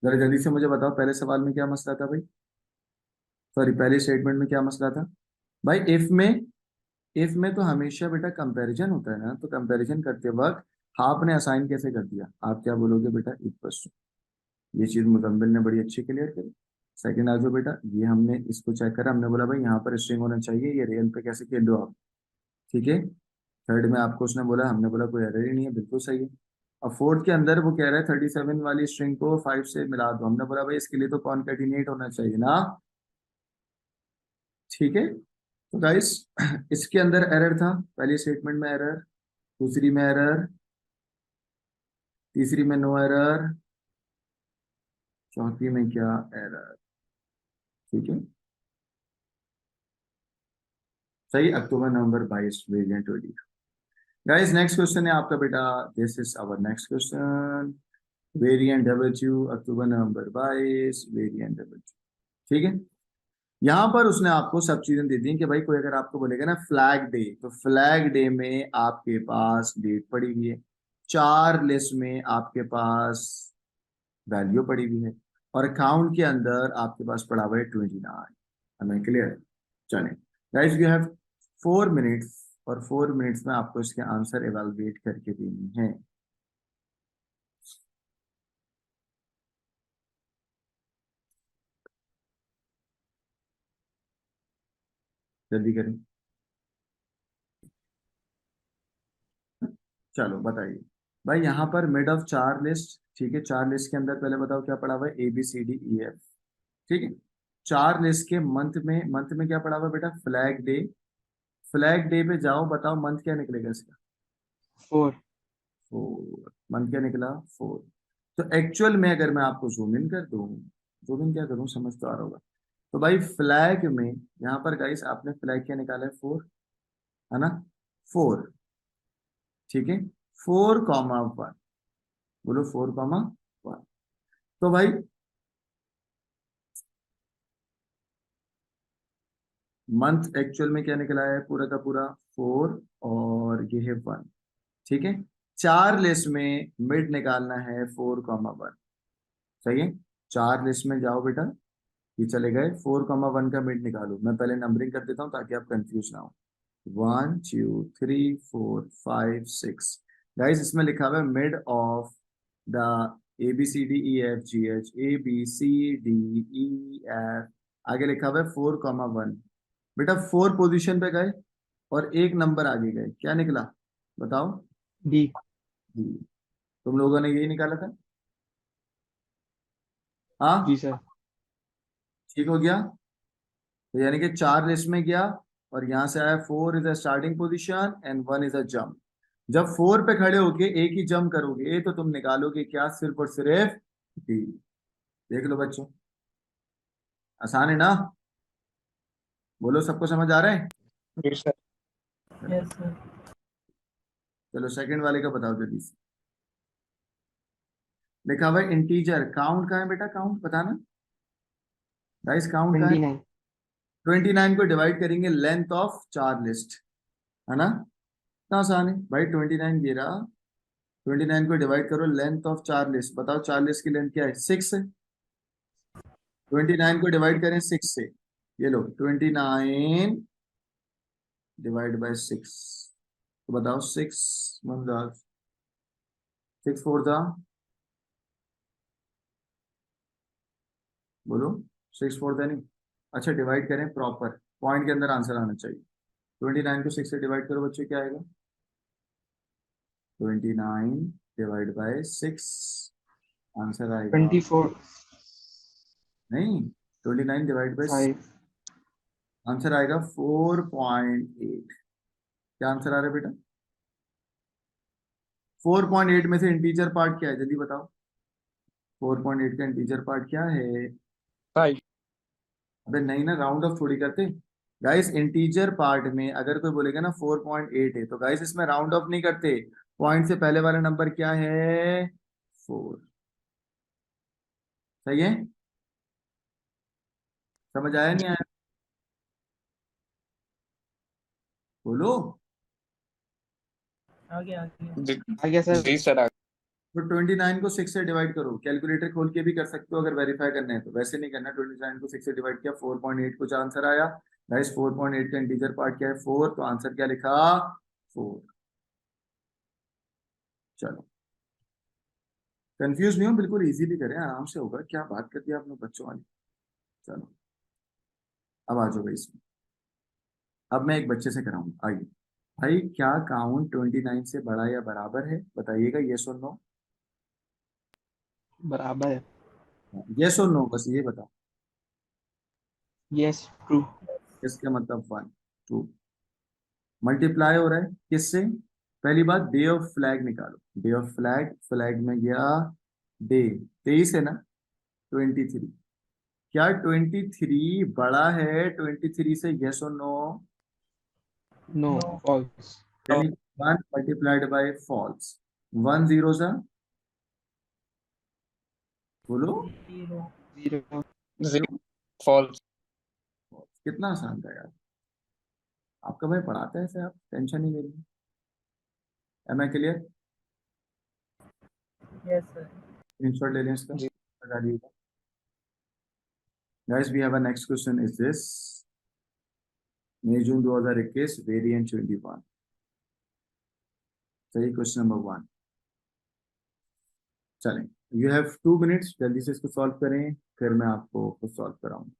जरा जल्दी से मुझे बताओ पहले सवाल में क्या मसला था भाई, सॉरी पहले स्टेटमेंट में क्या मसला था? भाई इफ में तो हमेशा बेटा कंपैरिजन होता है ना, तो कंपैरिजन करते वक्त आपने असाइन कैसे कर दिया? आप क्या बोलोगे बेटा? इक्वल टू, ये चीज मुजम्मिल ने बड़ी अच्छी क्लियर करी। सेकंड आ जाओ बेटा, ये हमने इसको चेक करा, हमने बोला भाई यहाँ पर स्ट्रिंग होना चाहिए, ये रियल पे कैसे खेल लो आप? ठीक है। थर्ड में आपको उसने बोला, हमने बोला कोई एरर ही नहीं है, बिल्कुल सही है। और फोर्थ के अंदर वो कह रहा है 37 वाली स्ट्रिंग को 5 से मिला दो, हमने बोला भाई इसके लिए तो कॉन्केटिनेट होना चाहिए ना। ठीक है। तो गाइस इसके अंदर एरर था, पहली स्टेटमेंट में एरर, दूसरी में एरर, तीसरी में नो एरर, चौथी में क्या एरर? ठीक है, सही, October November 22 variant 20। Guys next question है आपका बेटा, this is our next question, variant W October November 22 variant W। ठीक है, यहाँ पर उसने आपको सब चीजें दे दी कि भाई कोई अगर आपको बोलेगा ना फ्लैग डे, तो फ्लैग डे में आपके पास डेट पड़ी हुई है, 4 लिस्ट में आपके पास वैल्यू पड़ी हुई है, और अकाउंट के अंदर आपके पास पड़ा हुआ है 29। हमें क्लियर? चलें गाइस, यू हैव 4 मिनट्स, और 4 मिनट्स में आपको इसके आंसर एवेलुएट करके देने हैं। जल्दी करें, चलो बताइए। भाई यहाँ पर मिड ऑफ 4 लिस्ट, ठीक है, 4 लिस्ट के अंदर पहले बताओ क्या पड़ा हुआ है? ABCDEF। ठीक है, 4 लिस्ट के मंथ में क्या पड़ा हुआ है बेटा? Flag day. फ्लैग डे पे जाओ, बताओ मंथ क्या निकलेगा इसका? 4। 4, मंथ क्या निकला? 4। तो एक्चुअल में अगर मैं आपको जूम इन कर दूं, जूम इन क्या करूं, समझ तो आ रहा होगा। तो भाई फ्लैग में यहाँ पर गाइस आपने फ्लैग क्या निकाला है? 4, है ना? 4, ठीक है, 4,1, बोलो 4,1। तो भाई मंथ एक्चुअल में क्या निकला है पूरा का पूरा? 4, और ये है 1। ठीक है, 4 लिस्ट में मिड निकालना है 4,1। सही है, 4 लिस्ट में जाओ बेटा, ये चले गए, 4,1 का मिड निकालो। मैं पहले नंबरिंग कर देता हूँ ताकि आप कंफ्यूज ना हो। 1 2 3 4 5 6। गाइस इसमें लिखा हुआ है mid of the ABCDEFGH, ABCDEF, आगे लिखा हुआ है 4,1। बेटा 4 पोजीशन पे गए और एक नंबर आगे गए, क्या निकला बताओ? डी। जी, तुम लोगों ने यही निकाला था? हाँ, जी सर। ठीक हो गया। तो यानी कि 4 लिस्ट में गया और यहां से आया 4 is a starting position and 1 is a jump. जब 4 पे खड़े होके एक ही जंप करोगे तो तुम निकालोगे क्या, सिर्फ और सिर्फ डी। देख लो बच्चों, आसान है ना? बोलो, सबको समझ आ रहा है? जी सर। Yes sir. चलो सेकंड वाले का बताओ जल्दी से। लिखा हुआ है इंटीजर, काउंट कहाँ है बेटा, काउंट बताना गाइस, काउंट कहाँ है? 29। 29 को डिवाइड करेंगे लेंथ ऑफ 4 लिस्ट, है ना? इतना आसान है भाई, 29 ये रहा, 29 को डिवाइड करो लेंथ ऑफ 4 लिस्ट, बताओ 4 लिस्ट की लेंथ क्या है, 6 है। 29 को डिवाइड करें 6 से, ये लो 29 डिवाइड बाय 6, तो बताओ 6 1 जा, 6 4 जा, बोलो 6 4 जा नहीं। अच्छा डिवाइड करें प्रॉपर, पॉइंट के अंदर आंसर आना चाहिए। 29 को 6 से डिवाइड करो बच्चों, क्या आएगा? 29 डिवाइड बाय 6, आंसर आएगा 24 नहीं, 29 डिवाइड बाय 5। आंसर आएगा 4.8। क्या आंसर आ रहा है बेटा? 4.8 में से इंटीजर पार्ट क्या है, जल्दी बताओ। 4.8 का इंटीजर पार्ट क्या है? 5। अबे नहीं ना, राउंड ऑफ थोड़ी करते गाइस। इंटीजर पार्ट में अगर कोई बोलेगा ना 4.8 है, तो गाइस इसमें राउंड ऑफ नहीं करते। पॉइंट से पहले वाला नंबर क्या है? 4। सही है? समझ आया नहीं आया? बोलो। आगे आगे। जी आ गया सर। जी सर। तो 29 को 6 से डिवाइड करो, कैलकुलेटर खोल के भी कर सकते हो अगर वेरीफाई करना है तो, वैसे नहीं करना। 29 को 6 से डिवाइड किया, 4.8 कुछ आंसर आया। गाइस 4.8 का इंटीजर पार्ट क्या है? 4, तो आंसर क्या लिखा? 4। चलो कंफ्यूज नहीं हो, बिल्कुल इजीली करें, आराम से होगा। क्या बात कर दी आपने बच्चों वाली। चलो अब आ जाओ भाई इसमें। अब मैं एक बच्चे से कराऊंगा, आइए भाई। क्या काउंट 29 से बड़ा या बराबर है, बताइएगा, यस और नो। बराबर है। यस और नो, बस ये बताओ। Yes true. इसका मतलब 1 2 मल्टीप्लाई हो रहा है किससे? पहली बात, डे ऑफ फ्लैग निकालो। डे ऑफ फ्लैग, फ्लैग में गया डे, 23 है ना, 23। क्या 23 बड़ा है 23 से, यस और नो? No no. फॉल्स। यानी 1 मल्टीप्लाइड बाय फॉल्स, 1 0 सा, बोलो। 0। 0। 0 फॉल्स। कितना आसान था यार, आपका भाई पढ़ाता है ऐसे, आप टेंशन नहीं लेनी। Am I clear? Yes sir. Screenshot ले लें इसका, लगा दीजिएगा। Guys we have a next question is this, May June 2021 variant 21। सही, क्वेश्चन नंबर 1। चलें, यू हैव 2 मिनट्स, जल्दी से इसको सॉल्व करें, फिर मैं आपको खुद सॉल्व कराऊंगा।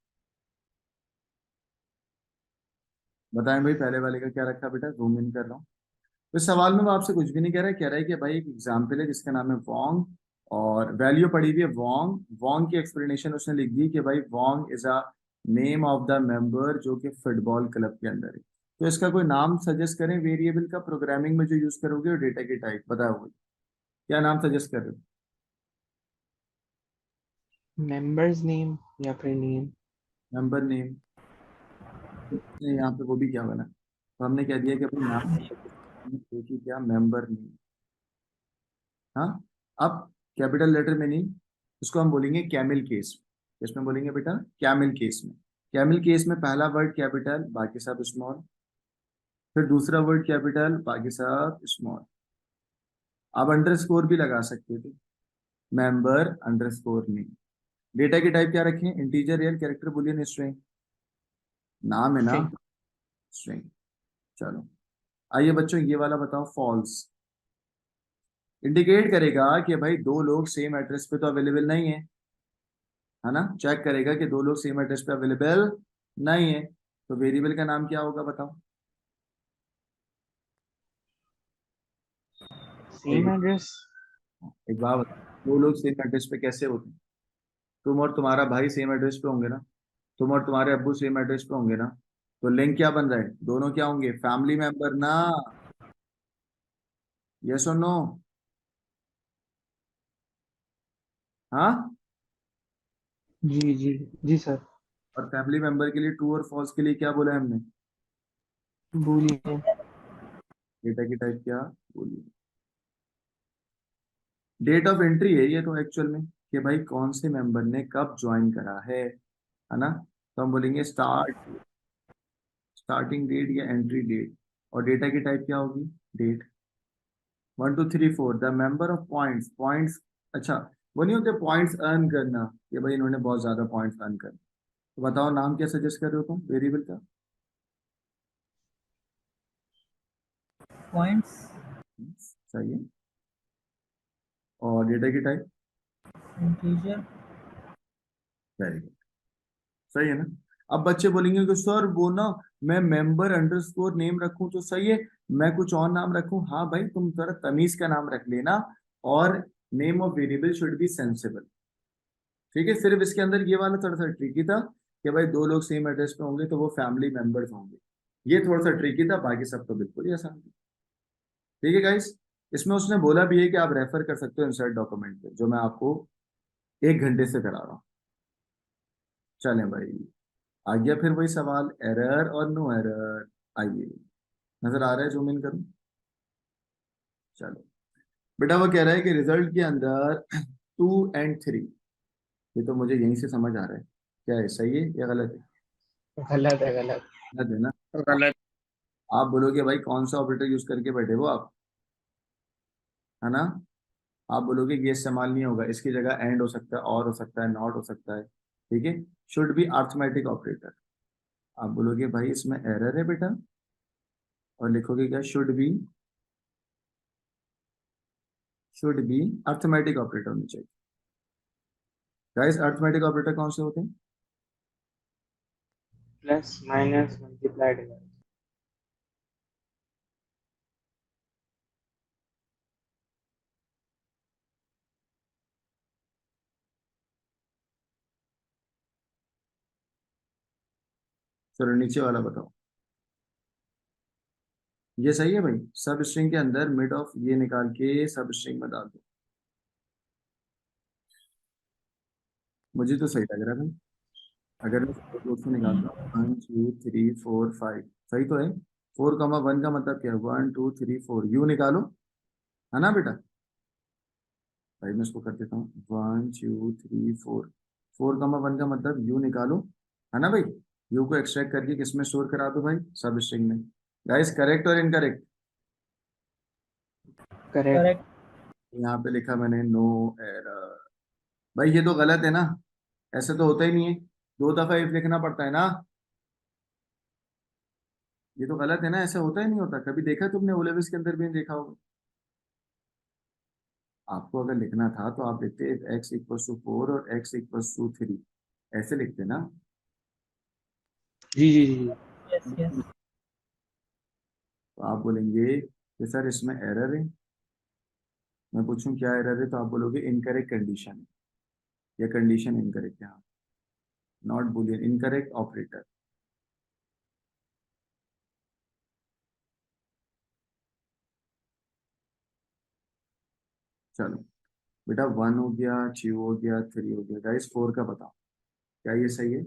बताएं भाई, पहले वाले का क्या रखा बेटा, जूम इन कर रहा हूँ। तो इस सवाल में वो आपसे कुछ भी नहीं कह रहा है, कह रहा है कि भाई एक एग्जाम्पल है जिसका नाम है वोंग, और वैल्यू पड़ी हुई है वोंग। वोंग की एक्सप्लेनेशन उसने लिख दी कि भाई Wong is a name of the member जो कि फुटबॉल क्लब के अंदर है। तो इसका कोई नाम सजेस्ट करें वेरिएबल का, प्रोग्रामिंग में जो यूज करोगे, और डेटा की टाइप बताओ भाई, क्या नाम सजेस्ट कर रहे हो? मेंबर्स नेम या फिर नेम। मेंबर नेम, यहाँ पे वो भी क्या बना, तो हमने कह दिया कि अपने नाम देखिए क्या, मेंबर नेम। हाँ, अब कैपिटल लेटर में नहीं, इसको हम बोलेंगे कैमिल केस। इसमें बोलेंगे बेटा कैमिल केस में। कैमिल केस में पहला वर्ड कैपिटल, बाकी सब स्मॉल, फिर दूसरा वर्ड कैपिटल, बाकी सब स्मॉल। आप अंडरस्कोर भी लगा सकते थे, मेंबर अंडरस्कोर नेम। डेटा की टाइप क्या रखें, integer, real, character, Boolean, string. नाम है ना, स्ट्रिंग। स्ट्रिंग। चलो आइए बच्चों, ये वाला बताओ, फॉल्स इंडिकेट करेगा कि भाई दो लोग सेम एड्रेस पे तो अवेलेबल नहीं है, है ना? चेक करेगा कि दो लोग सेम एड्रेस पे अवेलेबल नहीं है, तो वेरिएबल का नाम क्या होगा बताओ। सेम एक एड्रेस। एक बात बताओ, दो लोग सेम एड्रेस पे कैसे होते हैं? तुम और तुम्हारा भाई सेम एड्रेस पे होंगे ना, तुम और तुम्हारे अब्बू सेम एड्रेस पे होंगे ना, तो लिंक क्या बन रहा है, दोनों क्या होंगे, फैमिली मेंबर ना। यस और नो? हाँ। जी जी जी सर। और फैमिली मेंबर के लिए ट्रू और फॉल्स के लिए क्या बोला है हमने? बूलियन। डेटा की टाइप क्या बोलिए? डेट ऑफ एंट्री है ये तो एक्चुअल में, कि भाई कौन से मेंबर ने कब ज्वाइन करा है ना। तो हम बोलेंगे स्टार्टिंग डेट या एंट्री डेट। और डेटा की टाइप क्या होगी? Date. 1 2 3 4 the member of points, points. अच्छा, वो नहीं होते पॉइंट्स अर्न करना, कि भाई इन्होंने बहुत ज्यादा पॉइंट्स अर्न कर। तो बताओ नाम क्या सजेस्ट कर रहे हो तुम वेरिएबल का? पॉइंट्स। सही है। और डेटा की टाइप? इंटीजर। Very good. सही है ना। अब बच्चे बोलेंगे कि सर वो ना, मैं मेंबर अंडरस्कोर नेम रखूं तो सही है, मैं कुछ और नाम रखूं? हाँ भाई, तुम जरा तमीज का नाम रख लेना। और name of variable should be sensible. ठीक है, सिर्फ इसके अंदर ये वाला थोड़ा सा ट्रिकी था, कि भाई दो लोग सेम एड्रेस पे होंगे तो वो फैमिली मेंबर्स होंगे। ये थोड़ा सा ट्रिकी था, बाकी सब तो बिल्कुल ही आसान था। ठीक है गाइस। इसमें उसने बोला भी है कि आप रेफर कर सकते हो इंसर्ट डॉक्यूमेंट पे, जो मैं आपको 1 घंटे से करा रहा हूँ। चलें भाई, आ गया फिर वही सवाल, एरर और नो एरर। आइए, नजर आ रहा है, जूम इन करूं? चलो बेटा, वो कह रहा है कि रिजल्ट के अंदर 2 और 3, ये तो मुझे यहीं से समझ आ रहा है। क्या है, सही है या गलत है? गलत है गलत। गलत है ना। गलत। आप बोलोगे भाई कौन सा ऑपरेटर यूज करके बैठे हो आप, है ना। आप बोलोगे ये इस्तेमाल नहीं होगा, इसकी जगह एंड हो सकता है, और हो सकता है, नॉट हो सकता है। ठीक है, शुड बी अर्थमेटिक ऑपरेटर। आप बोलोगे भाई इसमें एरर है बेटा, और लिखोगे क्या, शुड बी अर्थमेटिक ऑपरेटर होनी चाहिए। गाइस, अर्थमेटिक ऑपरेटर कौन से होते हैं? Plus minus multiply divide. चलो नीचे वाला बताओ। ये सही है भाई, सब स्ट्रिंग के अंदर मिड ऑफ ये निकाल के सब स्ट्रिंग में डाल दो। मुझे तो सही लग रहा है भाई। अगर मैं फोर से निकालता हूँ 1 2 3 4 5, सही तो है। 4 कमा 1 का मतलब क्या है, 1 2 3 4, यू निकालो, है ना बेटा। भाई मैं इसको कर देता हूँ 1 2 3 4। 4 कमा 1 का मतलब यू निकालो, है ना भाई। यू को एक्सट्रैक्ट करके किसमें स्टोर करा दो भाई, सब स्ट्रिंग में। गाइस, करेक्ट और इनकरेक्ट? करेक्ट। करेक्ट। यहाँ पे लिखा मैंने नो एरर। भाई ये तो गलत है ना, ऐसे तो होता ही नहीं है, 2 दफा इफ लिखना पड़ता है ना। ये तो गलत है ना, ऐसे होता ही नहीं होता, कभी देखा तुमने ओ लेवल्स के अंदर भी नहीं देखा होगा। आपको अगर लिखना था तो आप लिखते x = 4 और x = 3, ऐसे लिखते ना। जी जी जी जी। Yes yes. तो आप बोलेंगे कि सर इसमें एरर है। मैं पूछूं क्या एरर है, तो आप बोलोगे इनकरेक्ट कंडीशन है, या कंडीशन इनकरेक्ट है। हाँ, नॉट बुलियन, इनकरेक्ट ऑपरेटर। चलो बेटा, 1 हो गया, 2 हो गया, 3 हो गया। गाइस, 4 का बताओ, क्या ये सही है?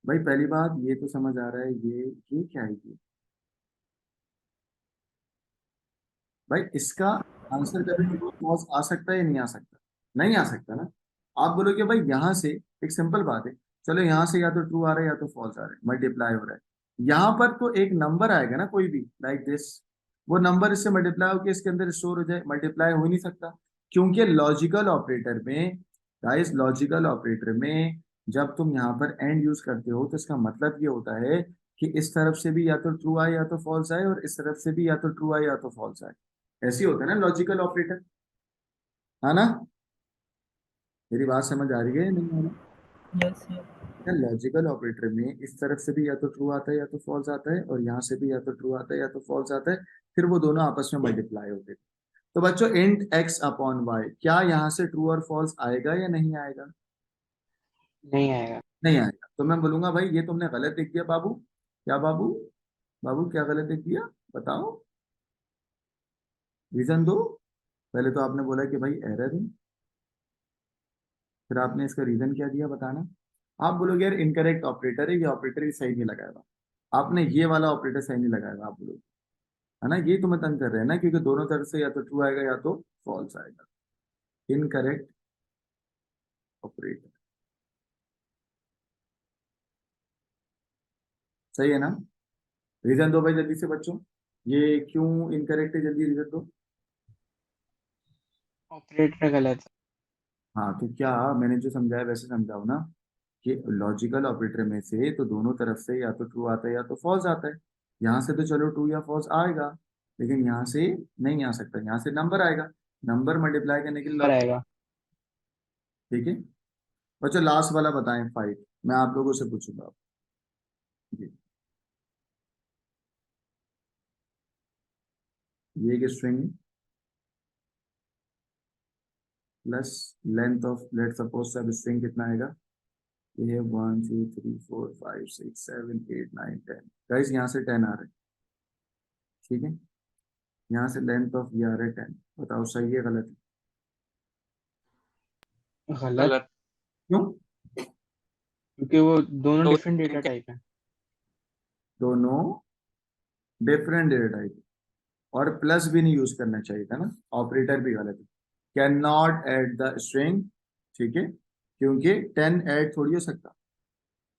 भाई पहली बात ये तो समझ आ रहा है, ये क्या है ये? भाई इसका आंसर कभी ट्रू फॉल्स आ सकता है या नहीं आ सकता? नहीं आ सकता ना। आप बोलोगे भाई यहाँ से, एक सिंपल बात है, चलो यहाँ से या तो ट्रू आ रहा है या तो फॉल्स आ रहा है, मल्टीप्लाई हो रहा है। यहाँ पर तो एक नंबर आएगा ना, कोई भी लाइक दिस, वो नंबर इससे मल्टीप्लाई होकर इसके अंदर स्टोर हो जाए, मल्टीप्लाई हो ही नहीं सकता। क्योंकि लॉजिकल ऑपरेटर में, गाइस लॉजिकल ऑपरेटर में, जब तुम यहाँ पर एंड यूज करते हो तो इसका मतलब ये होता है कि इस तरफ से भी या तो ट्रू आए या तो फॉल्स आए, और इस तरफ से भी या तो ट्रू आए या तो फॉल्स आए। ऐसे ही होता है ना लॉजिकल ऑपरेटर, है ना। मेरी बात समझ आ रही है या नहीं आ रही? Yes yes. लॉजिकल ऑपरेटर में इस तरफ से भी या तो ट्रू आता है या तो फॉल्स आता है, और यहाँ से भी या तो ट्रू आता है या तो फॉल्स आता है, फिर वो दोनों आपस में मल्टीप्लाई होते हैं। तो बच्चों, इंट x अपॉन वाई, क्या यहाँ से ट्रू और फॉल्स आएगा या नहीं आएगा? नहीं आएगा। नहीं आएगा। तो मैं बोलूंगा भाई ये तुमने गलत लिख दिया बाबू। क्या बाबू? बाबू क्या गलत लिख दिया? बताओ, रीजन दो। पहले तो आपने बोला कि भाई एरर है, फिर आपने इसका रीजन क्या दिया बताना। आप बोलोगे यार इनकरेक्ट ऑपरेटर है, ये ऑपरेटर ही सही नहीं लगाएगा, आपने ये वाला ऑपरेटर सही नहीं लगाएगा, आप बोलोगे, है ना। ये तुम्हें तंग कर रहे हैं ना, क्योंकि दोनों तरफ से या तो ट्रू आएगा या तो फॉल्स आएगा। इनकरेक्ट ऑपरेटर, सही है ना। रीजन दो भाई जल्दी से बच्चों, ये क्यों इनकरेक्ट है, जल्दी रीजन दो। ऑपरेटर गलत है। हाँ तो क्या मैंने जो समझाया वैसे समझाओ ना, कि लॉजिकल ऑपरेटर में से तो दोनों तरफ से या तो ट्रू आता है या तो फॉल्स आता है। यहाँ से तो चलो ट्रू या फॉल्स आएगा, लेकिन यहाँ से नहीं आ सकता, यहाँ से नंबर आएगा। नंबर मल्टीप्लाई करने के लिए नंबर आएगा। ठीक है बच्चों। लास्ट वाला बताएं 5, मैं आप लोगों से पूछूंगा जी। ये एक string plus length of, let suppose सब स्ट्रिंग कितना आएगा, ये 1 2 3 4 5 6 7 8 9 10। गाइस यहाँ से 10 आ रहे हैं, ठीक है। यहाँ से लेंथ ऑफ ये आ रहा है 10। बताओ सही है गलत है? गलत, गलत। क्यों? क्योंकि वो दोनों दो डिफरेंट डेटा इनके टाइप है। दोनों डिफरेंट डेटा टाइप, और प्लस भी नहीं यूज करना चाहिए था ना, ऑपरेटर भी गलत है। Can not add the string, ठीक है, क्योंकि 10 ऐड थोड़ी हो सकता,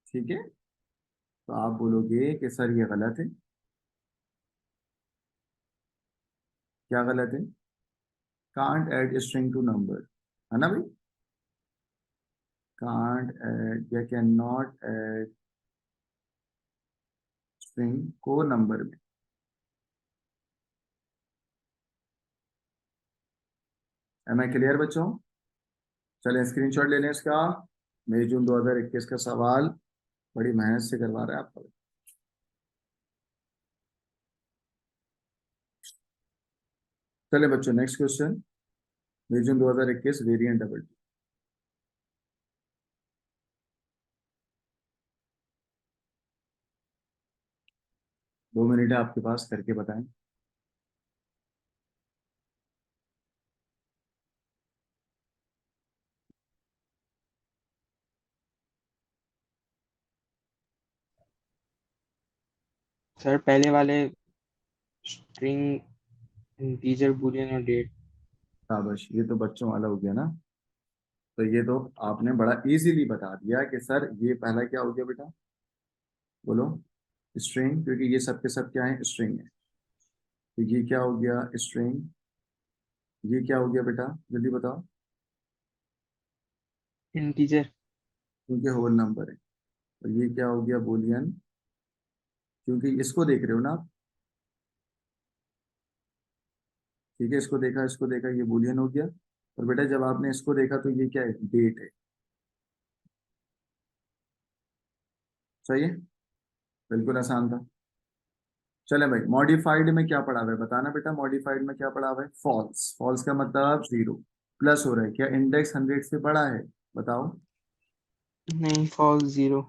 ठीक है। तो आप बोलोगे कि सर ये गलत है। क्या गलत है? Can't add string to number, है ना भाई। कांट ऐड या कैन नॉट ऐड स्ट्रिंग को नंबर में। एम आई क्लियर बच्चों? चलें स्क्रीनशॉट ले लें इसका। मई जून 2021 का सवाल, बड़ी मेहनत से करवा रहे हैं आपका। चले बच्चों नेक्स्ट क्वेश्चन, मई June 2021 variant double T. 2 minute है आपके पास, करके बताएं। सर पहले वाले स्ट्रिंग, इंटीजर, बूलियन और डेट। शाबाश, ये तो बच्चों वाला हो गया ना। तो ये तो आपने बड़ा इजीली बता दिया कि सर ये पहला क्या हो गया बेटा, बोलो। स्ट्रिंग, क्योंकि ये सब के सब क्या है, स्ट्रिंग है। तो ये क्या हो गया, स्ट्रिंग। ये क्या हो गया बेटा, जल्दी बताओ। इंटीजर। क्योंकि होल नंबर है। और ये क्या हो गया, बोलियन, क्योंकि इसको देख रहे हो ना आप, ठीक है। इसको देखा, ये बोलियन हो गया। और बेटा जब आपने इसको देखा तो ये क्या है, डेट है। सही है, बिल्कुल आसान था। चले भाई, मॉडिफाइड में क्या पढ़ा हुआ है बताना बेटा, मॉडिफाइड में क्या पढ़ा हुआ है, फॉल्स। फॉल्स का मतलब जीरो। प्लस हो रहा है, क्या इंडेक्स 100 से बड़ा है, बताओ। नहीं, फॉल्स, जीरो।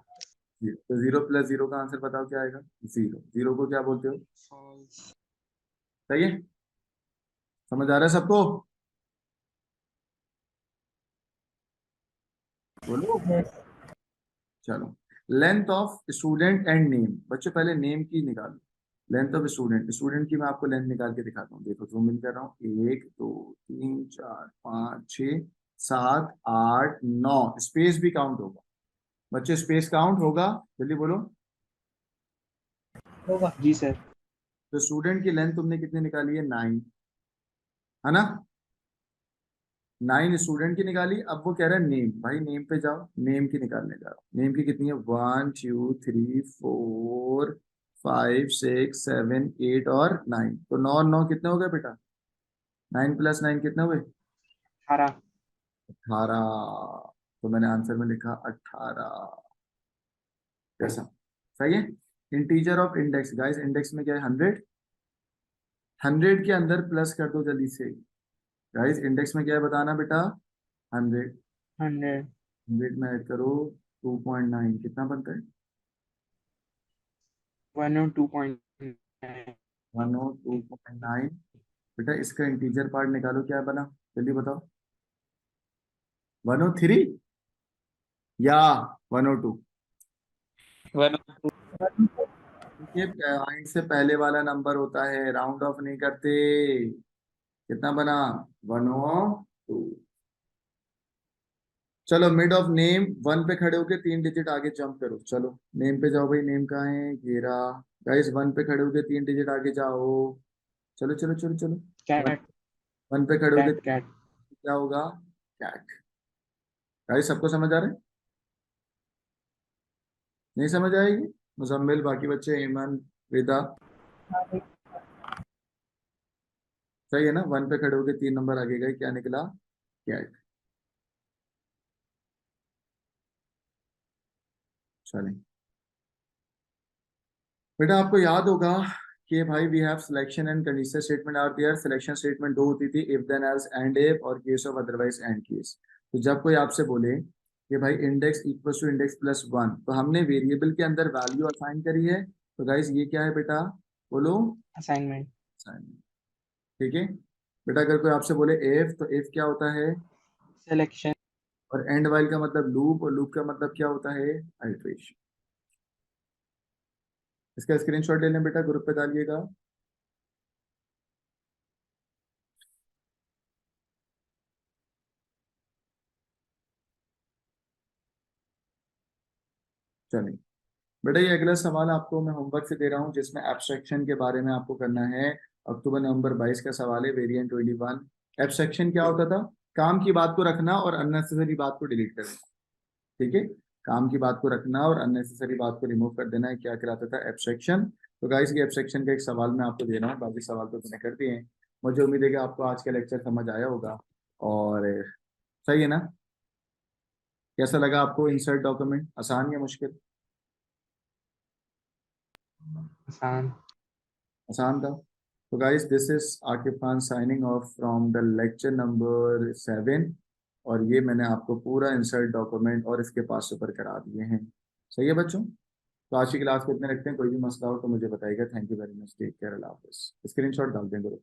तो 0 + 0 का आंसर बताओ क्या आएगा, जीरो। जीरो को क्या बोलते हो? फॉल्स। सही है, समझ आ रहा है सबको? बोलो। यस। चलो, length of student and name. बच्चों पहले नेम की निकालो। लेंथ ऑफ स्टूडेंट, स्टूडेंट की मैं आपको लेंथ निकाल के दिखाता हूँ। देखो जूम इन कर रहा हूँ, 1 2 3 4 5 6 7 8 9, स्पेस भी काउंट होगा बच्चे, स्पेस काउंट होगा, जल्दी बोलो। होगा। जी सर। तो स्टूडेंट की लेंथ तुमने कितनी निकाली है, 9, है ना। 9 स्टूडेंट की निकाली। अब वो कह रहा है नेम, भाई नेम पे जाओ, नेम की निकालने जाओ। नेम की कितनी है, 1 2 3 4 5 6 7 8 और 9। तो 9 और 9 कितने हो गए बेटा, 9 + 9 कितने हुए, 18। 18। तो मैंने आंसर में लिखा 18। कैसा, सही है। Integer of index, guys index में क्या है, 100। 100 के अंदर प्लस कर दो जल्दी से। गाइस इंडेक्स में क्या है बताना बेटा, 100। 100। 100 में ऐड करो 2.9 कितना बनता है? 102.9 102.9। बेटा इसका इंटीजर पार्ट निकालो, क्या बना जल्दी बताओ। 103 या 102? 1 ये पॉइंट से पहले वाला नंबर होता है, राउंड ऑफ नहीं करते। कितना बना? 102। चलो मिड ऑफ नेम, 1 पे खड़े होके 3 डिजिट आगे जंप करो। चलो नेम पे जाओ भाई, नेम कहाँ है? घेरा। गाइस 1 पे खड़े होके 3 डिजिट आगे जाओ। चलो चलो चलो चलो। वन, कैट 1 पे खड़े होके कैट कैट क्या होगा? कैट। गाइस सबको समझ आ रहा है? नहीं समझ आएगी? मुजम्मिल, बाकी बच्चे, ईमान, वेदा, सही है ना? 1 पे खड़े होके 3 नंबर आगे गए, क्या निकला? कैट। चलें बेटा, आपको याद होगा कि भाई we have selection and conditional statement are there. Selection statement दो होती थी, if then else end if, और case of otherwise end case. तो जब कोई आपसे बोले कि भाई index equal to index plus 1, तो हमने वेरिएबल के अंदर वैल्यू असाइन करी है। तो गाइस ये क्या है बेटा? बोलो। Assignment assignment। ठीक है बेटा, अगर कोई आपसे बोले इफ, तो इफ क्या होता है? सिलेक्शन और एंड वाइल का मतलब लूप, और लूप का मतलब क्या होता है? आइटरेशन। इसका स्क्रीनशॉट ले लें बेटा, ग्रुप पे डालिएगा। चलिए बेटा, ये अगला सवाल आपको मैं होमवर्क से दे रहा हूँ, जिसमें एब्स्ट्रैक्शन के बारे में आपको करना है। अक्टूबर नवंबर 22 का सवाल है, वेरिएंट 21। एब्स्ट्रैक्शन क्या होता था? काम की बात को रखना और अननेसेसरी बात को डिलीट कर देना। ठीक है, काम की बात को रखना और अननेसेसरी बात को रिमूव कर देना है, क्या कहलाता था? एब्स्ट्रैक्शन। तो गाइस ये एब्स्ट्रैक्शन का एक सवाल मैं आपको दे रहा हूँ, बाकी सवाल तो मैंने कर दिए हैं। मुझे उम्मीद है कि आपको आज का लेक्चर समझ आया होगा। और सही है ना? कैसा लगा आपको? इंसर्ट डॉक्यूमेंट आसान या मुश्किल? आसान। आसान था। तो guys this is Aqib Khan signing off from the lecture number 7। और ये मैंने आपको पूरा इंसर्ट डॉक्यूमेंट और इसके पास ऊपर करा दिए हैं। सही है बच्चों? तो आज की क्लास को इतने रखते हैं, कोई भी मसला हो तो मुझे बताइएगा। Thank you very much, take care, अल्लाह हाफिज। स्क्रीनशॉट डाल दें ग्रुप।